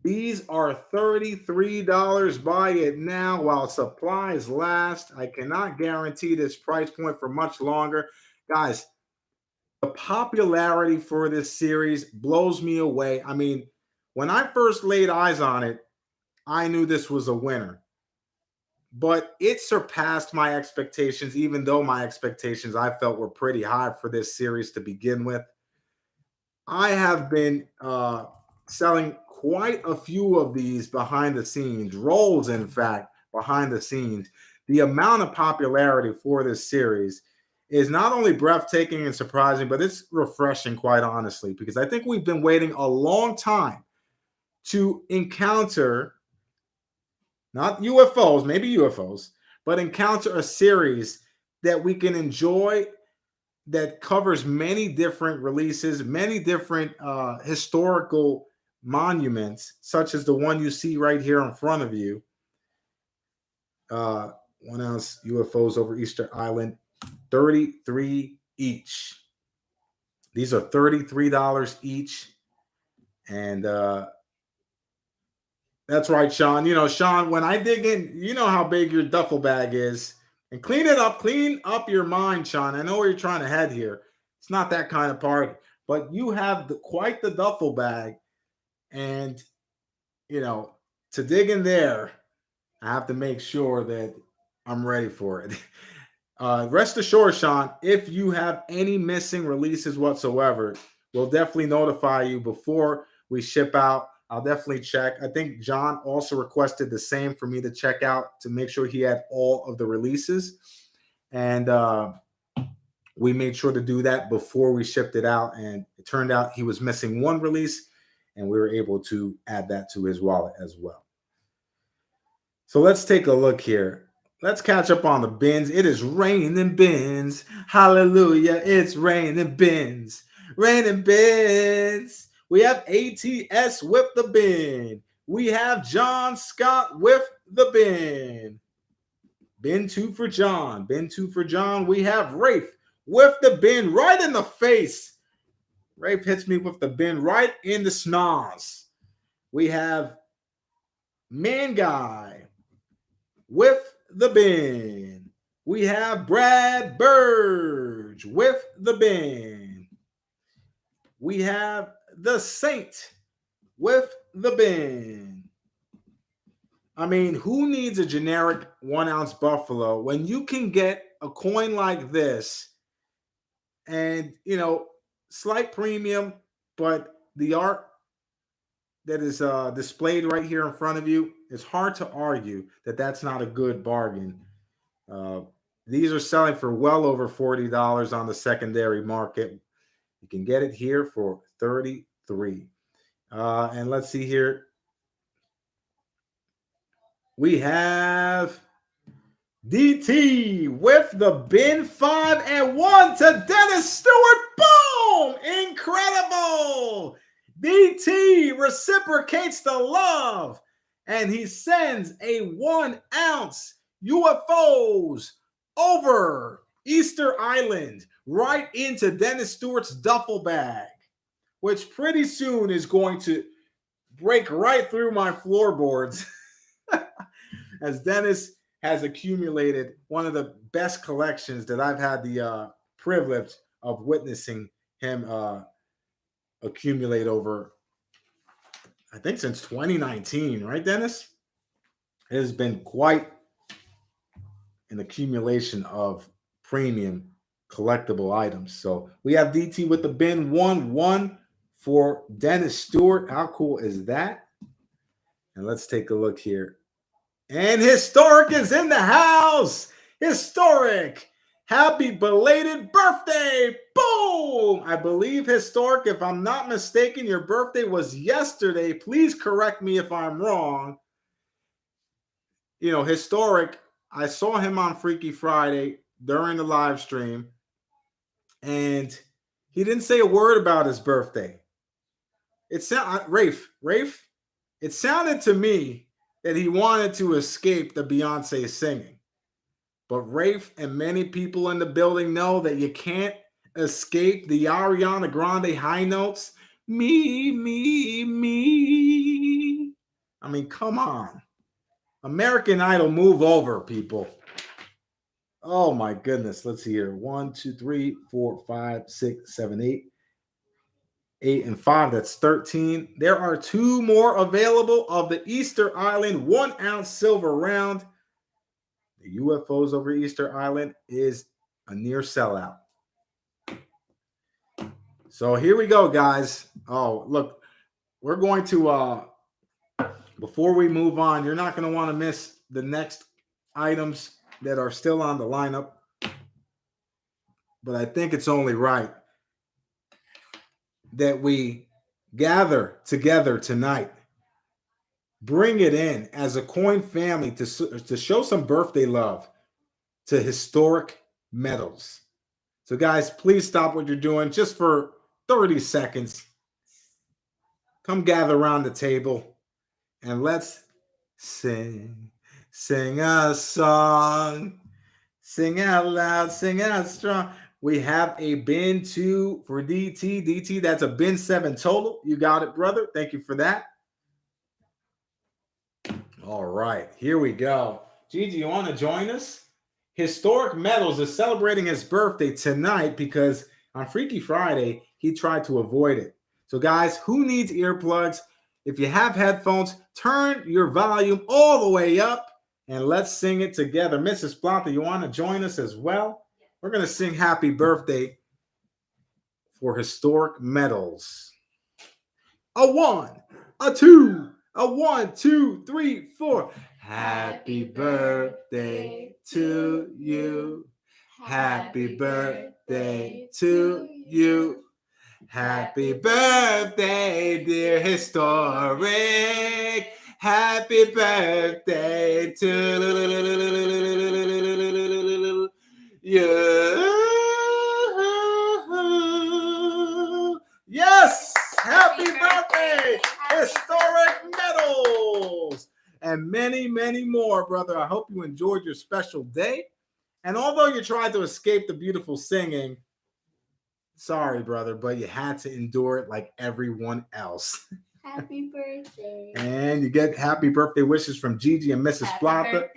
These are $33. Buy it now while supplies last. I cannot guarantee this price point for much longer. Guys, the popularity for this series blows me away. I mean, when I first laid eyes on it, I knew this was a winner. But it surpassed my expectations, even though my expectations I felt were pretty high for this series to begin with. I have been selling quite a few of these behind the scenes, rolls, in fact, behind the scenes. The amount of popularity for this series is not only breathtaking and surprising, but it's refreshing, quite honestly, because I think we've been waiting a long time to encounter, not UFOs, maybe UFOs, but encounter a series that we can enjoy that covers many different releases, many different historical monuments, such as the one you see right here in front of you. 1 ounce UFOs over Easter Island, $33 each. These are $33 each. And that's right, Sean. You know, Sean, when I dig in, you know how big your duffel bag is. And clean it up. Clean up your mind, Sean. I know where you're trying to head here. It's not that kind of but you have quite the duffel bag. And, to dig in there, I have to make sure that I'm ready for it. Rest assured, Sean, if you have any missing releases whatsoever, we'll definitely notify you before we ship out. I'll definitely check. I think John also requested the same for me to check out to make sure he had all of the releases. And we made sure to do that before we shipped it out. And it turned out he was missing one release, and we were able to add that to his wallet as well. So let's take a look here. Let's catch up on the bins. It is raining bins. Hallelujah. It's raining bins. Raining bins. We have ATS with the bin. We have John Scott with the bin. Bin 2 for John. Bin 2 for John. We have Rafe with the bin right in the face. Rafe hits me with the bin right in the snaz. We have Man Guy with the bin. We have Brad Burge with the bin. We have the Saint with the bin. I mean, who needs a generic 1 ounce Buffalo when you can get a coin like this and, slight premium, but the art that is displayed right here in front of you, it's hard to argue that that's not a good bargain. These are selling for well over $40 on the secondary market. You can get it here for $33. And let's see here. We have DT with the bin 5 and 1 to Dennis Stewart. Boom! Incredible! DT reciprocates the love, and he sends a 1 ounce UFOs over Easter Island right into Dennis Stewart's duffel bag, which pretty soon is going to break right through my floorboards as Dennis has accumulated one of the best collections that I've had the privilege of witnessing him accumulate over, I think, since 2019, right, Dennis? It has been quite an accumulation of premium collectible items. So we have DT with the bin 1-1 for Dennis Stewart. How cool is that? And let's take a look here. And Historic is in the house. Historic. Happy belated birthday. Boom. I believe, Historic, if I'm not mistaken, your birthday was yesterday. Please correct me if I'm wrong. Historic, I saw him on Freaky Friday during the live stream, and he didn't say a word about his birthday. Rafe, it sounded to me that he wanted to escape the Beyonce singing. But Rafe and many people in the building know that you can't escape the Ariana Grande high notes. Me, me, me. I mean, come on. American Idol, move over, people. Oh, my goodness. Let's see here. 1, 2, 3, 4, 5, 6, 7, 8. 8 and 5, that's 13. There are 2 more available of the Easter Island 1 ounce silver round. The UFOs over Easter Island is a near sellout. So here we go, guys. Oh, look, we're going to, before we move on, you're not going to want to miss the next items that are still on the lineup. But I think it's only right that we gather together tonight, bring it in as a coin family to show some birthday love to Historic Metals. So guys, please stop what you're doing just for 30 seconds. Come gather around the table and let's sing a song, sing out loud, sing out strong. We have a bin 2 for DT. DT, that's a bin 7 total. You got it, brother. Thank you for that. All right, here we go. Gigi, you want to join us? Historic Metals is celebrating his birthday tonight because on Freaky Friday, he tried to avoid it. So, guys, who needs earplugs? If you have headphones, turn your volume all the way up and let's sing it together. Mrs. Plata, you want to join us as well? We're going to sing Happy Birthday for historic medals. A one, a two, a 1, 2, 3, 4. Happy birthday to you. Happy birthday to you. Happy birthday, dear historic. Happy birthday to you. Yes! Happy birthday! Historic medals! And many, many more, brother. I hope you enjoyed your special day. And although you tried to escape the beautiful singing, sorry, brother, but you had to endure it like everyone else. Happy birthday. And you get happy birthday wishes from Gigi and Mrs. Plata.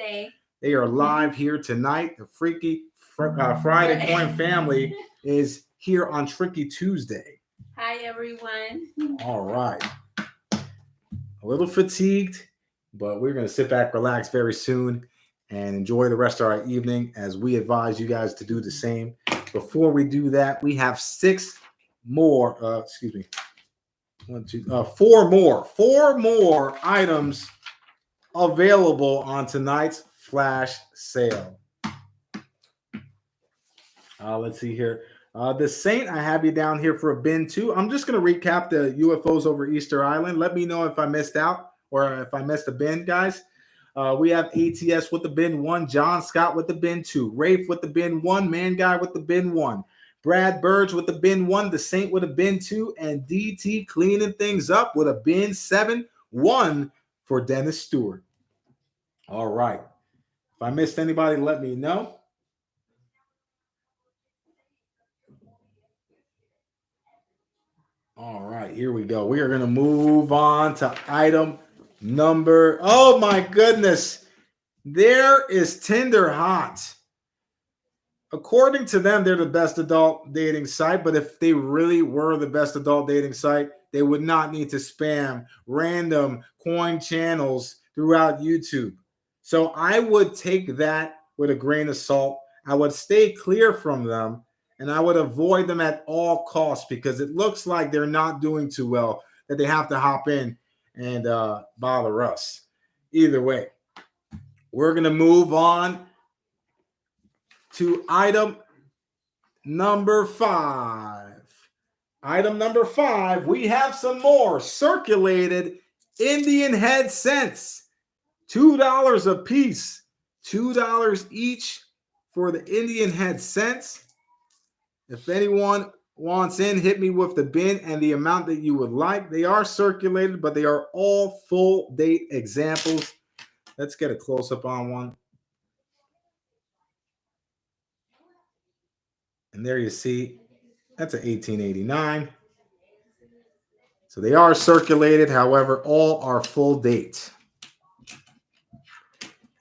They are live here tonight. The Freaky Friday Coin family is here on Tricky Tuesday. Hi, everyone. All right. A little fatigued, but we're going to sit back, relax very soon, and enjoy the rest of our evening as we advise you guys to do the same. Before we do that, we have four more items available on tonight's flash sale. Let's see here. The Saint, I have you down here for a bin too. I'm just going to recap the UFOs over Easter Island. Let me know if I missed out or if I missed a bin, guys. We have ATS with the bin 1, John Scott with the bin 2, Rafe with the bin 1, Man Guy with the bin 1, Brad Burge with the bin 1, The Saint with a bin 2, and DT cleaning things up with a bin 7, 1 for Dennis Stewart. All right. If I missed anybody, let me know. All right, here we go. We are going to move on to item number. Oh my goodness. There is Tinder Hot. According to them, they're the best adult dating site, but if they really were the best adult dating site, they would not need to spam random coin channels throughout YouTube. So I would take that with a grain of salt. I would stay clear from them, and I would avoid them at all costs because it looks like they're not doing too well, that they have to hop in and bother us. Either way, we're going to move on to item number 5. Item number 5, we have some more circulated Indian head cents. $2 a piece. $2 each for the Indian head cents. If anyone wants in, hit me with the bin and the amount that you would like. They are circulated, but they are all full date examples. Let's get a close-up on one. And there you see, that's an 1889. So they are circulated. However, all are full date.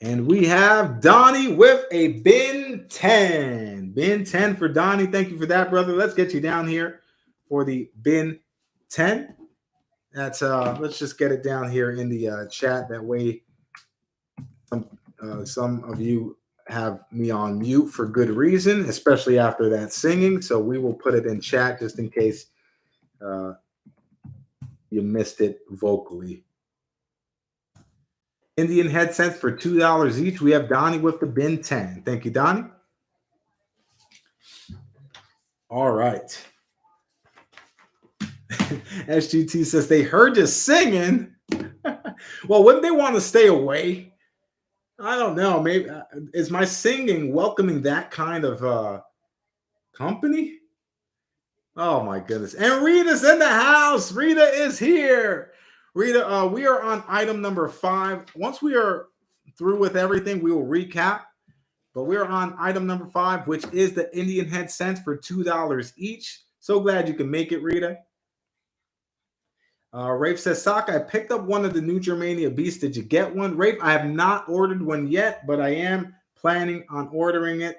And we have Donnie with a bin 10. Bin 10 for Donnie. Thank you for that, brother. Let's get you down here for the bin 10. That's let's just get it down here in the chat. That way some of you have me on mute for good reason, especially after that singing. So we will put it in chat just in case you missed it vocally. Indian head cents for $2 each. We have Donnie with the bin 10. Thank you, Donnie. All right. SGT says they heard you singing. Well, wouldn't they want to stay away? I don't know. Maybe is my singing welcoming that kind of company? Oh my goodness. And Rita's in the house. Rita is here. Rita, we are on item number 5. Once we are through with everything, we will recap. But we're on item number 5, which is the Indian head cents for $2 each. So glad you can make it, Rita. Rafe says, Sock, I picked up one of the new Germania Beasts. Did you get one? Rafe, I have not ordered one yet, but I am planning on ordering it.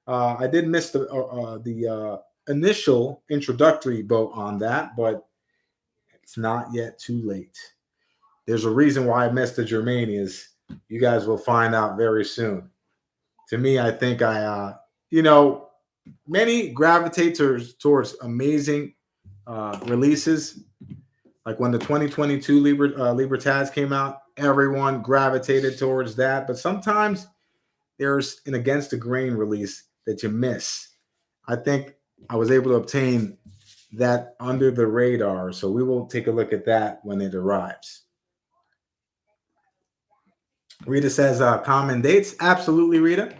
I did miss the initial introductory vote on that, but it's not yet too late. There's a reason why I missed the Germanias. You guys will find out very soon. To me, I think many gravitate towards amazing releases. Like when the 2022 Libertad came out, everyone gravitated towards that. But sometimes there's an against the grain release that you miss. I think I was able to obtain that under the radar. So we will take a look at that when it arrives. Rita says common dates. Absolutely, Rita.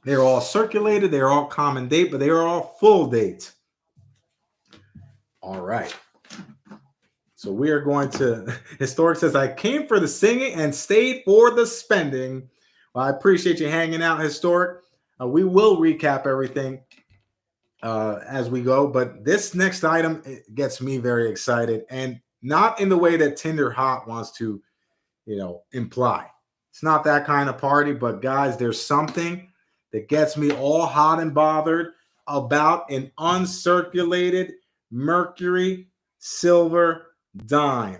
They're all circulated. They're all common date, but they are all full date. All right. So we are going to, Historic says, I came for the singing and stayed for the spending. Well, I appreciate you hanging out, Historic. We will recap everything as we go, but this next item gets me very excited, and not in the way that Tinder Hot wants to, imply. It's not that kind of party, but guys, there's something that gets me all hot and bothered about an uncirculated mercury silver dime.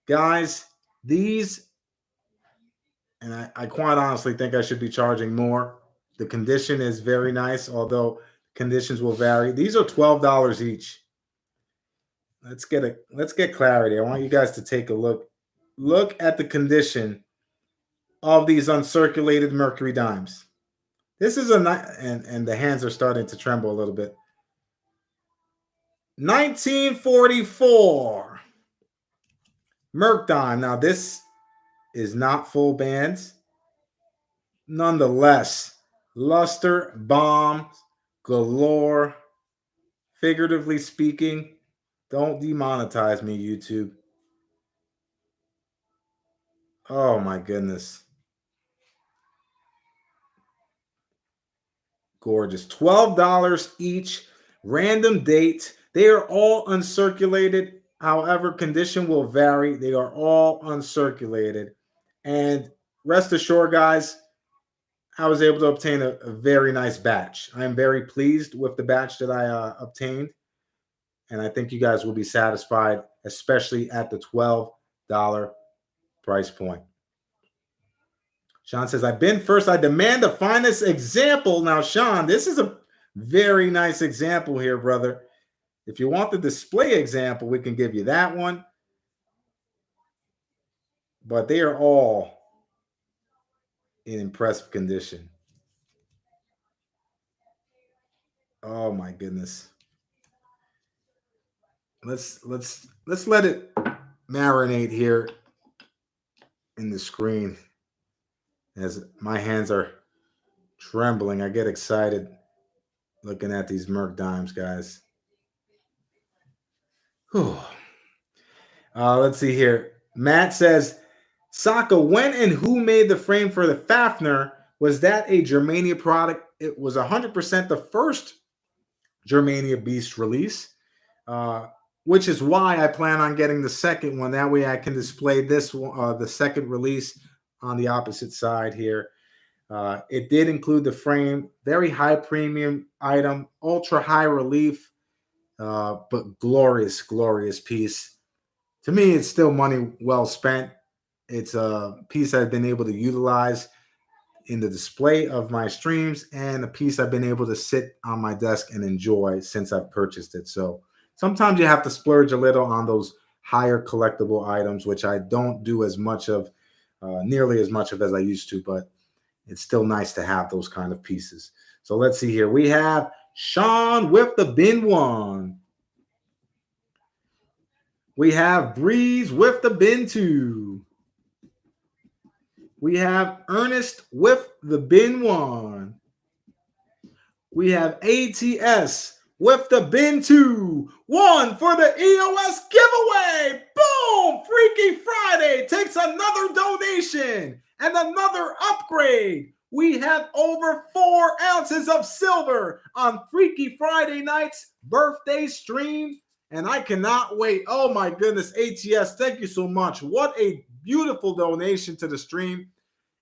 Guys, these, and I quite honestly think I should be charging more. The condition is very nice, although conditions will vary. These are $12 each. Let's get clarity. I want you guys to take a look. Look at the condition of these uncirculated mercury dimes. This is and the hands are starting to tremble a little bit. 1944 Merc dime. Now this is not full bands. Nonetheless, luster bombs galore. Figuratively speaking, don't demonetize me, YouTube. Oh my goodness. Gorgeous. $12 each. Random date. They are all uncirculated. However, condition will vary. They are all uncirculated. And rest assured, guys, I was able to obtain a very nice batch. I am very pleased with the batch that I obtained. And I think you guys will be satisfied, especially at the $12 price point. Sean says, I've been first. I demand the finest example. Now, Sean, this is a very nice example here, brother. If you want the display example, we can give you that one. But they are all in impressive condition. Oh my goodness. Let's let it marinate here in the screen. As my hands are trembling, I get excited looking at these Merc dimes, guys. Let's see here. Matt says, Saka, when and who made the frame for the Fafner? Was that a Germania product? It was 100% the first Germania Beast release, which is why I plan on getting the second one. That way I can display this one, the second release on the opposite side here. It did include the frame, very high premium item, ultra high relief, but glorious, glorious piece. To me, it's still money well spent. It's a piece I've been able to utilize in the display of my streams, and a piece I've been able to sit on my desk and enjoy since I've purchased it. So sometimes you have to splurge a little on those higher collectible items, which I don't do as much of, nearly as much of as I used to, but it's still nice to have those kind of pieces. So let's see here. We have Sean with the bin one. We have Breeze with the bin two. We have Ernest with the bin one. We have ATS with the bin two. One for the EOS giveaway. Boom! Freaky Friday takes another donation and another upgrade. We have over 4 ounces of silver on Freaky Friday night's birthday stream. And I cannot wait. Oh my goodness, ATS, thank you so much. What a beautiful donation to the stream.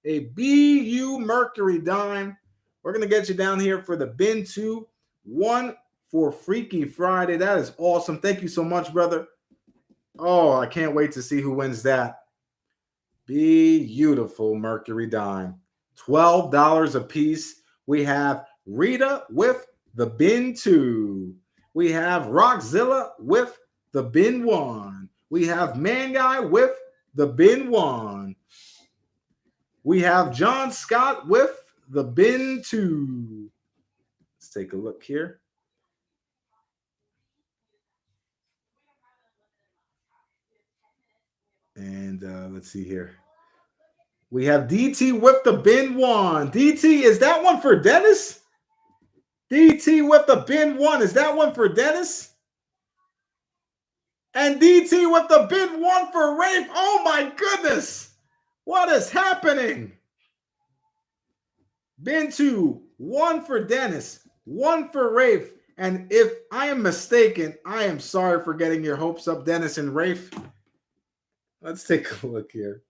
A BU Mercury dime. We're going to get you down here for the bin 2. One for Freaky Friday. That is awesome. Thank you so much, brother. Oh, I can't wait to see who wins that. Beautiful Mercury dime. $12 a piece. We have Rita with the bin 2. We have Rockzilla with the bin 1. We have Man Guy with the bin 1. We have John Scott with the bin 2. Let's take a look here. And let's see here. We have DT with the bin 1. DT, is that one for Dennis? DT with the bin 1. Is that one for Dennis? And DT with the bin 1 for Rafe. Oh my goodness. What is happening? Bin 2, 1 for Dennis, 1 for Rafe. And if I am mistaken, I am sorry for getting your hopes up, Dennis and Rafe. Let's take a look here.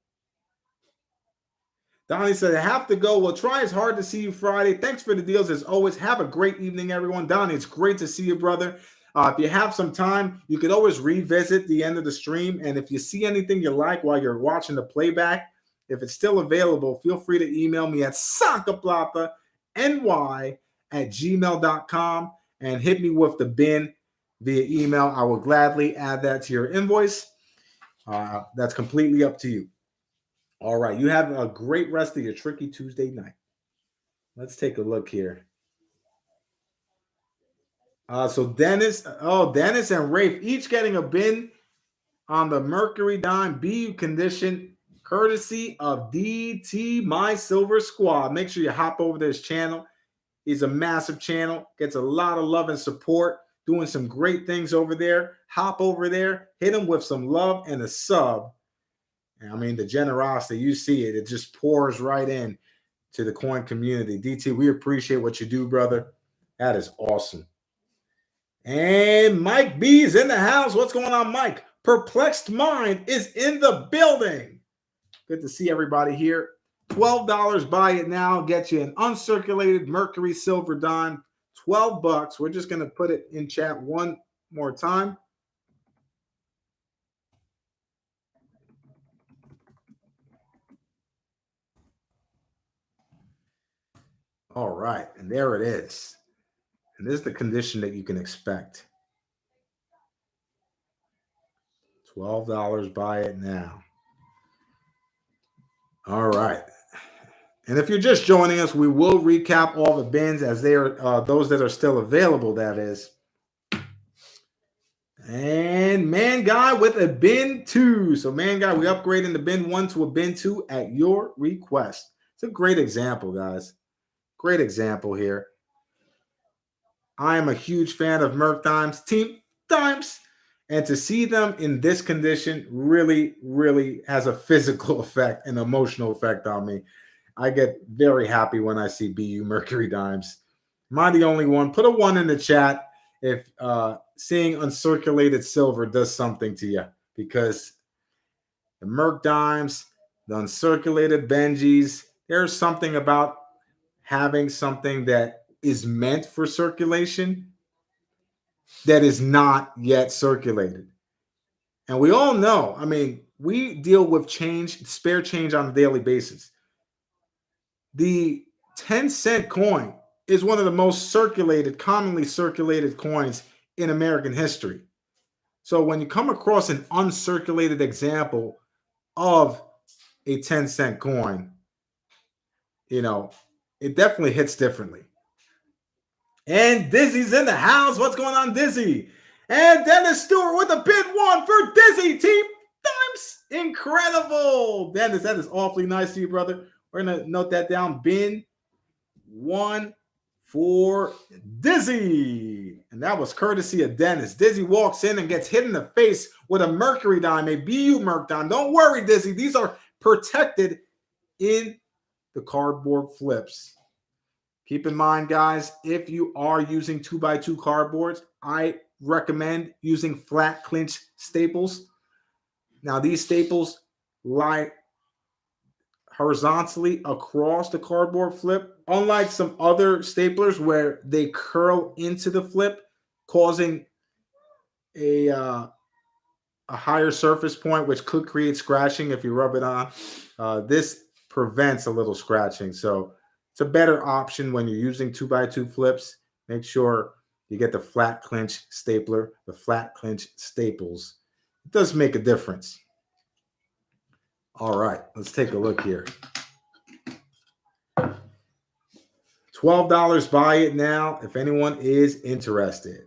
Donnie said, I have to go. Well, try as hard to see you Friday. Thanks for the deals as always. Have a great evening, everyone. Donnie, it's great to see you, brother. If you have some time, you could always revisit the end of the stream. And if you see anything you like while you're watching the playback, if it's still available, feel free to email me at SacaPlata@gmail.com and hit me with the bin via email. I will gladly add that to your invoice. That's completely up to you. All right. You have a great rest of your Tricky Tuesday night. Let's take a look here. So Dennis and Rafe each getting a bin on the Mercury Dime BU condition, courtesy of DT My Silver Squad. Make sure you hop over to his channel. He's a massive channel, gets a lot of love and support, doing some great things over there. Hop over there, hit him with some love and a sub. I mean, the generosity, you see it. It just pours right in to the coin community. DT, we appreciate what you do, brother. That is awesome. And Mike B is in the house. What's going on, Mike? Perplexed Mind is in the building. Good to see everybody here. $12, buy it now. Get you an uncirculated Mercury silver dime. $12. We're just going to put it in chat one more time. All right, and there it is. And this is the condition that you can expect. $12, buy it now. All right. And if you're just joining us, we will recap all the bins as they are those that are still available, that is. And Man Guy with a bin 2. So Man Guy, we upgrading the bin 1 to a bin 2 at your request. It's a great example, guys. Great example here. I am a huge fan of Merc Dimes, Team Dimes. And to see them in this condition really, really has a physical effect, an emotional effect on me. I get very happy when I see BU Mercury Dimes. Am I the only one? Put a 1 in the chat if seeing uncirculated silver does something to you, because the Merc Dimes, the uncirculated Benjis, there's something about having something that is meant for circulation that is not yet circulated. And we all know, I mean, we deal with change, spare change on a daily basis. The 10-cent coin is one of the most circulated, commonly circulated coins in American history. So when you come across an uncirculated example of a 10-cent coin, you know, it definitely hits differently. And Dizzy's in the house. What's going on, Dizzy? And Dennis Stewart with a bid 1 for Dizzy. Team Dimes. Incredible. Dennis, that is awfully nice of you, brother. We're going to note that down. Bin 1 for Dizzy. And that was courtesy of Dennis. Dizzy walks in and gets hit in the face with a Mercury dime, a BU Merc dime. Don't worry, Dizzy. These are protected in the cardboard flips. Keep in mind, guys, if you are using 2x2 cardboards, I recommend using flat clinch staples. Now, these staples lie horizontally across the cardboard flip. Unlike some other staplers where they curl into the flip, causing a higher surface point, which could create scratching if you rub it on. This prevents a little scratching. So it's a better option when you're using 2x2 flips. Make sure you get the flat clinch stapler, the flat clinch staples. It does make a difference. All right, let's take a look here. $12, buy it now if anyone is interested.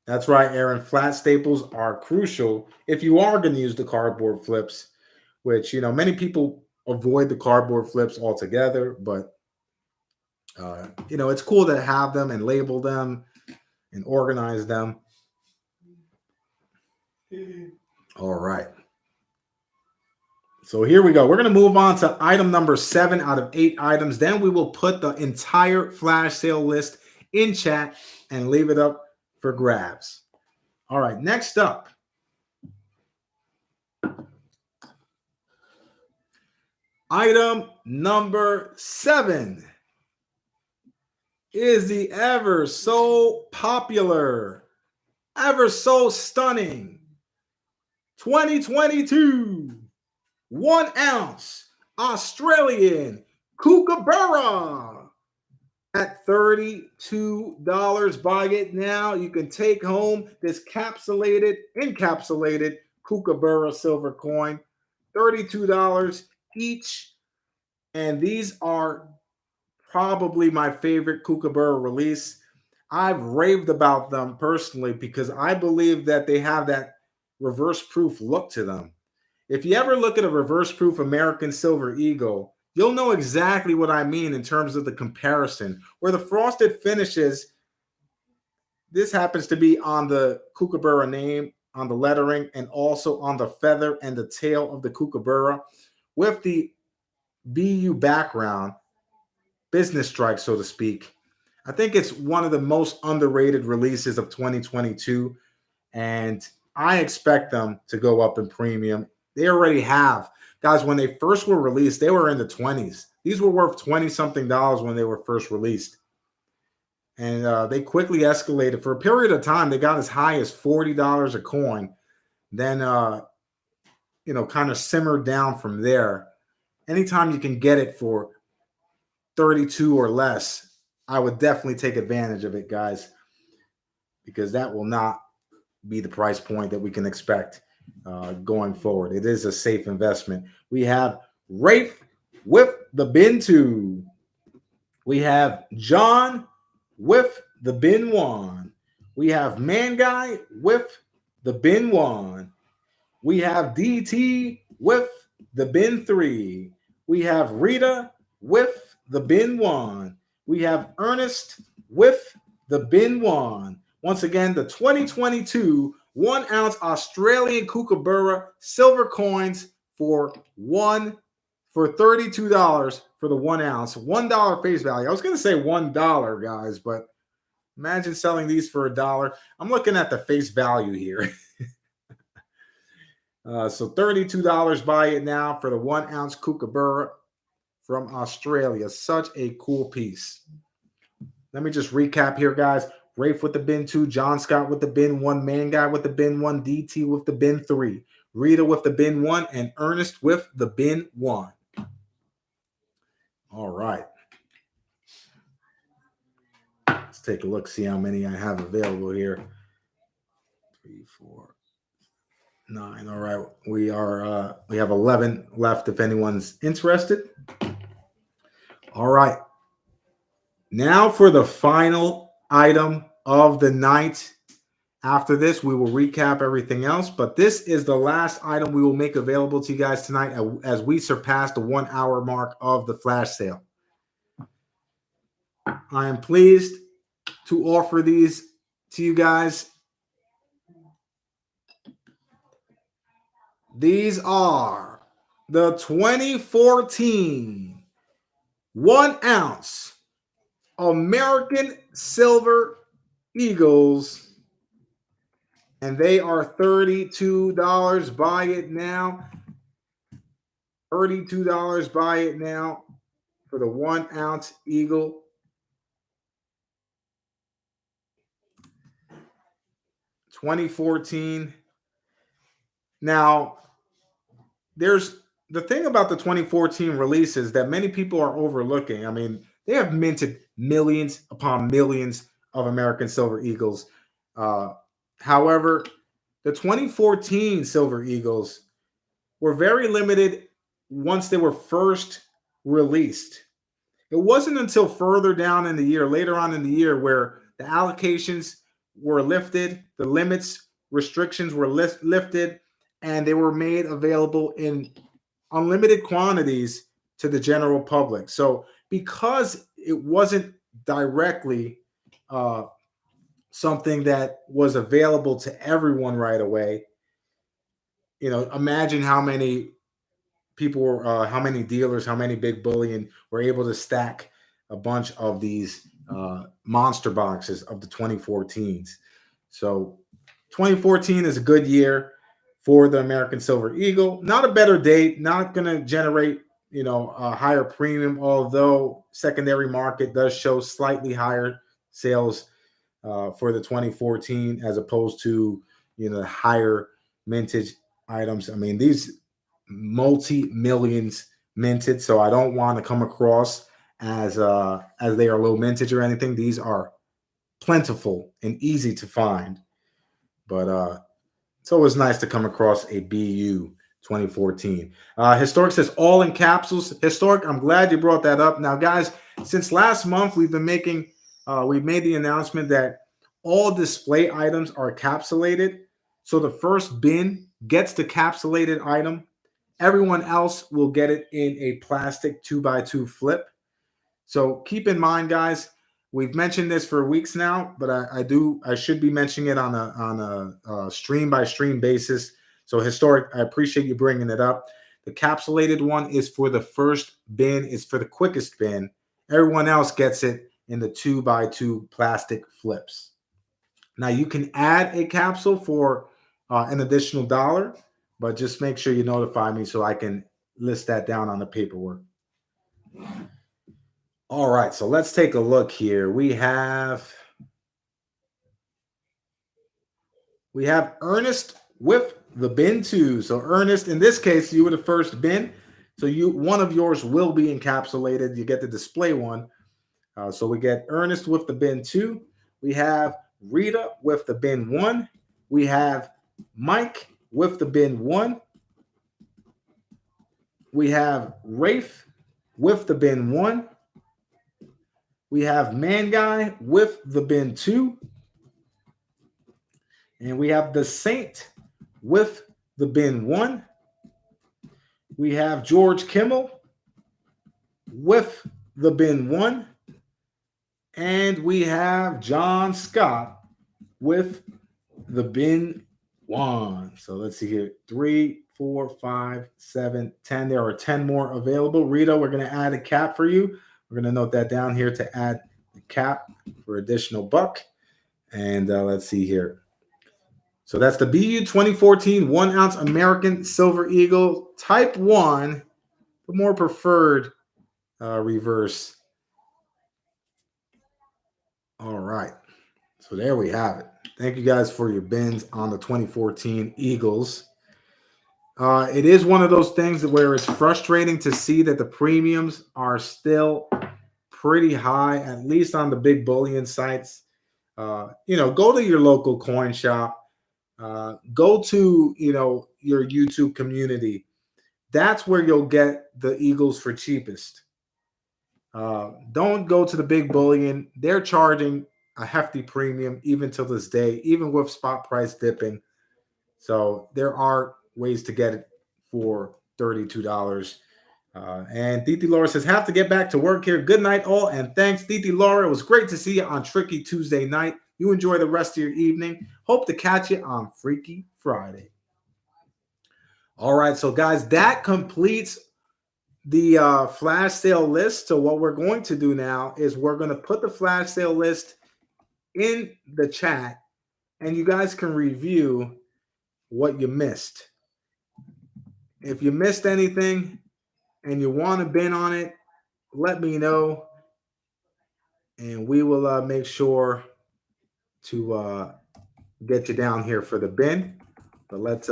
That's right, Aaron. Flat staples are crucial if you are going to use the cardboard flips, which, many people avoid the cardboard flips altogether, but, it's cool to have them and label them and organize them. All right. So here we go. We're going to move on to item number 7 out of 8 items. Then we will put the entire flash sale list in chat and leave it up for grabs. All right, next up. Item number 7 is the ever so popular, ever so stunning 2022 1 ounce Australian Kookaburra at $32. Buy it now. You can take home this encapsulated Kookaburra silver coin, $32 each. And these are probably my favorite Kookaburra release. I've raved about them personally because I believe that they have that reverse proof look to them. If you ever look at a reverse proof American Silver Eagle, you'll know exactly what I mean in terms of the comparison. Where the frosted finishes, this happens to be on the Kookaburra name, on the lettering, and also on the feather and the tail of the Kookaburra with the BU background, business strike, so to speak. I think it's one of the most underrated releases of 2022, and I expect them to go up in premium. They already have. Guys, when they first were released, they were in the 20s. These were worth 20-something dollars when they were first released. And they quickly escalated. For a period of time, they got as high as $40 a coin. Then, kind of simmered down from there. Anytime you can get it for 32 or less, I would definitely take advantage of it, guys, because that will not be the price point that we can expect going forward. It is a safe investment. We have Rafe with the bin 2. We have John with the bin 1. We have Man Guy with the bin 1. We have DT with the bin 3. We have Rita with the bin 1. We have Ernest with the bin 1. Once again, the 2022 1 ounce Australian Kookaburra silver coins for $32 for the 1 ounce. $1 face value. I was going to say $1, guys, but imagine selling these for $1. I'm looking at the face value here. So $32, buy it now for the 1 ounce Kookaburra from Australia. Such a cool piece. Let me just recap here, guys. Rafe with the bin 2, John Scott with the bin 1, Man Guy with the bin 1, DT with the bin 3, Rita with the bin 1, and Ernest with the bin 1. All right. Let's take a look, see how many I have available here. 3, 4, 9. All right. We have 11 left if anyone's interested. All right. Now for the final item of the night. After this, we will recap everything else, but this is the last item we will make available to you guys tonight as we surpass the 1 hour mark of the flash sale. I am pleased to offer these to you guys. These are the 2014 1 ounce American Silver Eagles. And they are $32. Buy it now. $32. Buy it now for the 1 ounce Eagle. 2014. Now, there's the thing about the 2014 releases that many people are overlooking. I mean, they have minted millions upon millions of American Silver Eagles. Uh, However, the 2014 Silver Eagles were very limited once they were first released. It wasn't until further down in the year, later on in the year, where the allocations were lifted, the limits, restrictions were lifted, and they were made available in unlimited quantities to the general public. So, because it wasn't directly uh, something that was available to everyone right away, imagine how many people were, how many dealers, how many big bullion were able to stack a bunch of these monster boxes of the 2014s. So 2014 is a good year for the American Silver Eagle. Not a better date, not going to generate, a higher premium, although secondary market does show slightly higher sales for the 2014 as opposed to, higher mintage items. I mean, these multi-millions minted, so I don't want to come across as they are low mintage or anything. These are plentiful and easy to find, but it's always nice to come across a BU 2014. Historic says all in capsules. Historic, I'm glad you brought that up. Now, guys, since last month we've made the announcement that all display items are capsulated. So the first bin gets the capsulated item. Everyone else will get it in a plastic 2x2 flip. So keep in mind, guys, we've mentioned this for weeks now, but I should be mentioning it on a stream by stream basis. So Historic, I appreciate you bringing it up. The capsulated one is for the first bin, is for the quickest bin. Everyone else gets it in the 2x2 plastic flips. Now you can add a capsule for an additional $1, but just make sure you notify me so I can list that down on the paperwork. All right, so let's take a look here. We have Ernest with the bin 2. So Ernest, in this case, you were the first bin. So one of yours will be encapsulated. You get the display one. So we get Ernest with the bin 2. We have Rita with the bin 1. We have Mike with the bin 1. We have Rafe with the bin 1. We have Man Guy with the bin 2. And we have the Saint with the bin 1. We have George Kimmel with the bin 1. And we have John Scott with the bin 1. So let's see here. 3, 4, 5, 7, 10. There are 10 more available. Rita, we're going to add a cap for you. We're going to note that down here to add the cap for additional $1. And let's see here. So that's the BU 2014 1-ounce American Silver Eagle Type 1, the more preferred reverse. All right. So there we have it. Thank you guys for your bins on the 2014 Eagles. It is one of those things where it's frustrating to see that the premiums are still pretty high, at least on the big bullion sites. Go to your local coin shop. Go to, your YouTube community. That's where you'll get the Eagles for cheapest. Don't go to the big bullion. They're charging a hefty premium even till this day, even with spot price dipping. So there are ways to get it for $32. And Diti Laura says, have to get back to work here. Good night, all. And thanks, Diti Laura. It was great to see you on Tricky Tuesday night. You enjoy the rest of your evening. Hope to catch you on Freaky Friday. All right, so guys, that completes the flash sale list. So what we're going to do now is we're going to put the flash sale list in the chat, and you guys can review what you missed. If you missed anything and you want to bin on it, let me know, and we will make sure to get you down here for the bin. But let's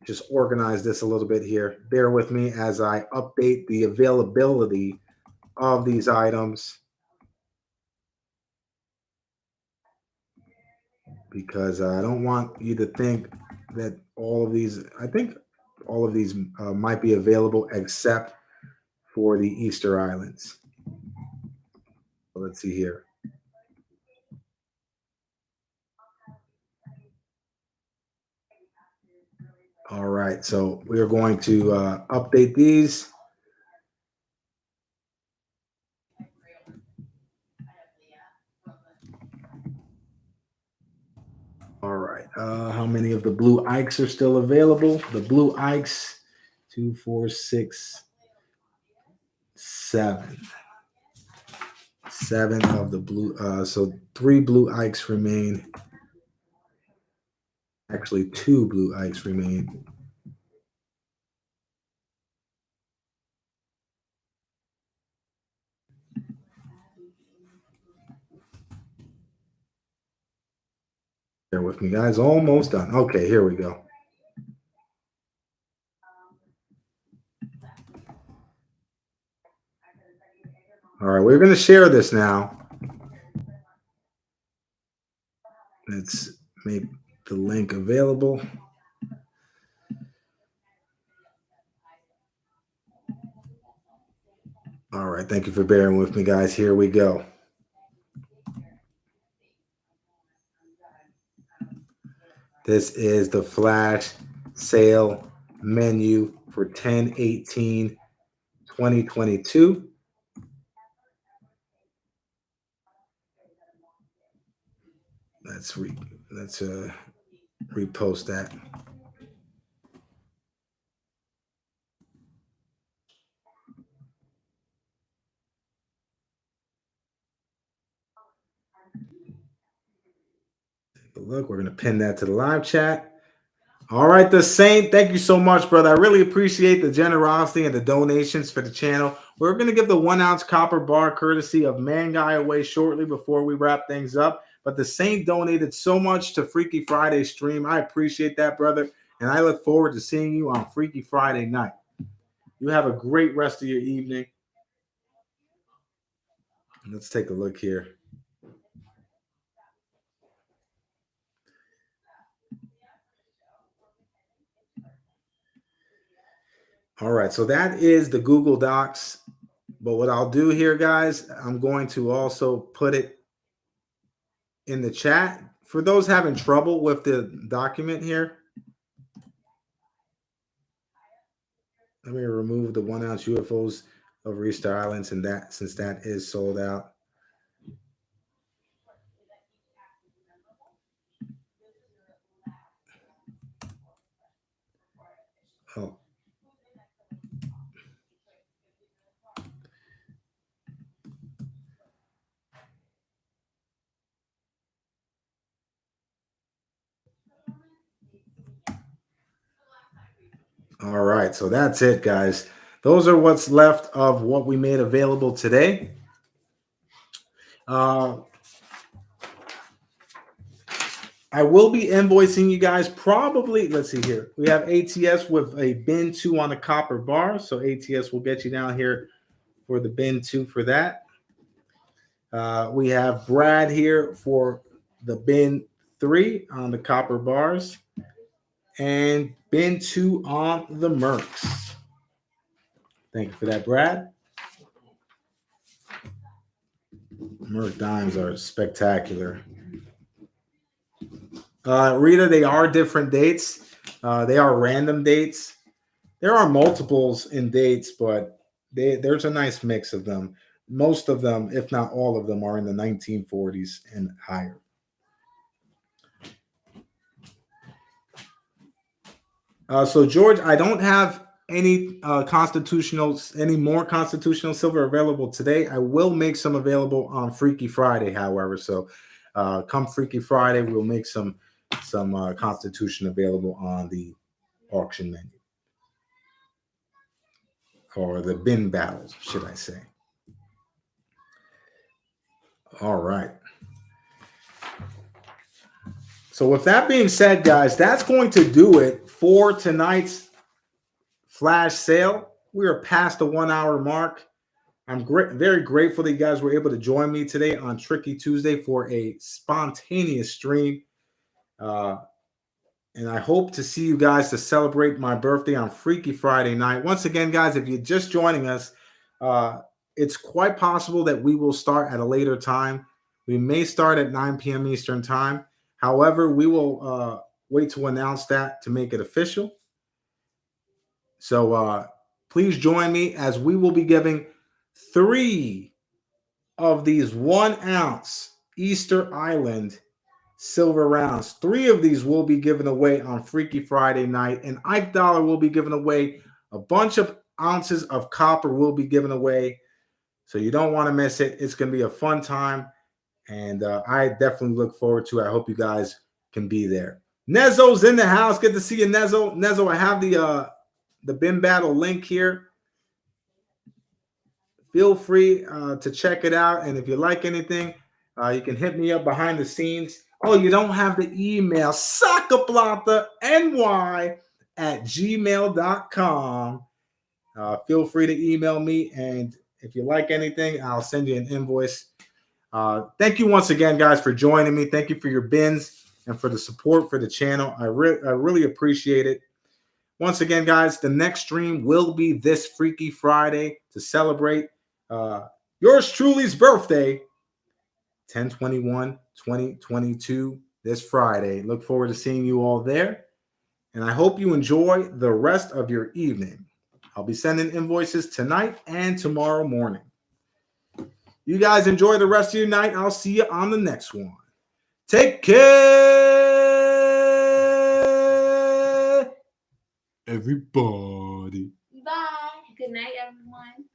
just organize this a little bit here. Bear with me as I update the availability of these items, because I don't want you to think that all of these, I think all of these might be available except for the Easter Islands. So let's see here. All right, so we are going to update these. All right, how many of the blue Ikes are still available? The blue Ikes, 2, 4, 6, 7. 7 of the blue, so 3 blue Ikes remain. Actually, 2 blue Ikes remain. Bear with me, guys. Almost done. Okay, here we go. All right, we're going to share this now. Let's make the link available. All right, thank you for bearing with me, guys. Here we go. This is the flash sale menu for 10/18/2022. Let's repost that. Take a look. We're going to pin that to the live chat. All right, the Saint. Thank you so much, brother. I really appreciate the generosity and the donations for the channel. We're going to give the 1 ounce copper bar courtesy of Man Guy away shortly before we wrap things up. But the Saint donated so much to Freaky Friday stream. I appreciate that, brother. And I look forward to seeing you on Freaky Friday night. You have a great rest of your evening. Let's take a look here. All right, so that is the Google Docs. But what I'll do here, guys, I'm going to also put it in the chat. For those having trouble with the document here, let me remove the 1 ounce UFOs over Easter Islands, and that, since that is sold out. Oh. All right, so that's it, guys. Those are what's left of what we made available today. I will be invoicing you guys probably. Let's see here. We have ATS with a bin 2 on the copper bar. So ATS will get you down here for the bin 2 for that. We have Brad here for the bin 3 on the copper bars. And bin 2 on the Mercs. Thank you for that, Brad. Merc dimes are spectacular. Rita, they are different dates. They are random dates. There are multiples in dates, but there's a nice mix of them. Most of them, if not all of them, are in the 1940s and higher. So George, I don't have any more constitutional silver available today. I will make some available on Freaky Friday, however. So come Freaky Friday, we'll make some constitution available on the auction menu, or the bin battles, should I say. All right. So with that being said, guys, that's going to do it for tonight's flash sale. We are past the 1 hour mark. I'm very grateful that you guys were able to join me today on Tricky Tuesday for a spontaneous stream. And I hope to see you guys to celebrate my birthday on Freaky Friday night. Once again, guys, if you're just joining us, it's quite possible that we will start at a later time. We may start at 9 p.m. Eastern time. However, we will wait to announce that to make it official. So please join me as we will be giving 3 of these 1 ounce Easter Island silver rounds. 3 of these will be given away on Freaky Friday night, and Ike Dollar will be giving away a bunch of ounces of copper will be given away. So you don't want to miss it. It's going to be a fun time, and I definitely look forward to it. I hope you guys can be there. Nezzo's in the house. Good to see you, Nezzo. Nezzo, I have the bin battle link here. Feel free to check it out, and if you like anything, you can hit me up behind the scenes. Oh, you don't have the email, SacaPlata@gmail.com. Feel free to email me, and if you like anything, I'll send you an invoice. Thank you once again, guys, for joining me. Thank you for your bins and for the support for the channel. I really appreciate it. Once again, guys, the next stream will be this Freaky Friday to celebrate yours truly's birthday, 10/21/2022, this Friday. Look forward to seeing you all there, and I hope you enjoy the rest of your evening. I'll be sending invoices tonight and tomorrow morning. You guys enjoy the rest of your night. I'll see you on the next one. Take care, everybody. Bye. Good night, everyone.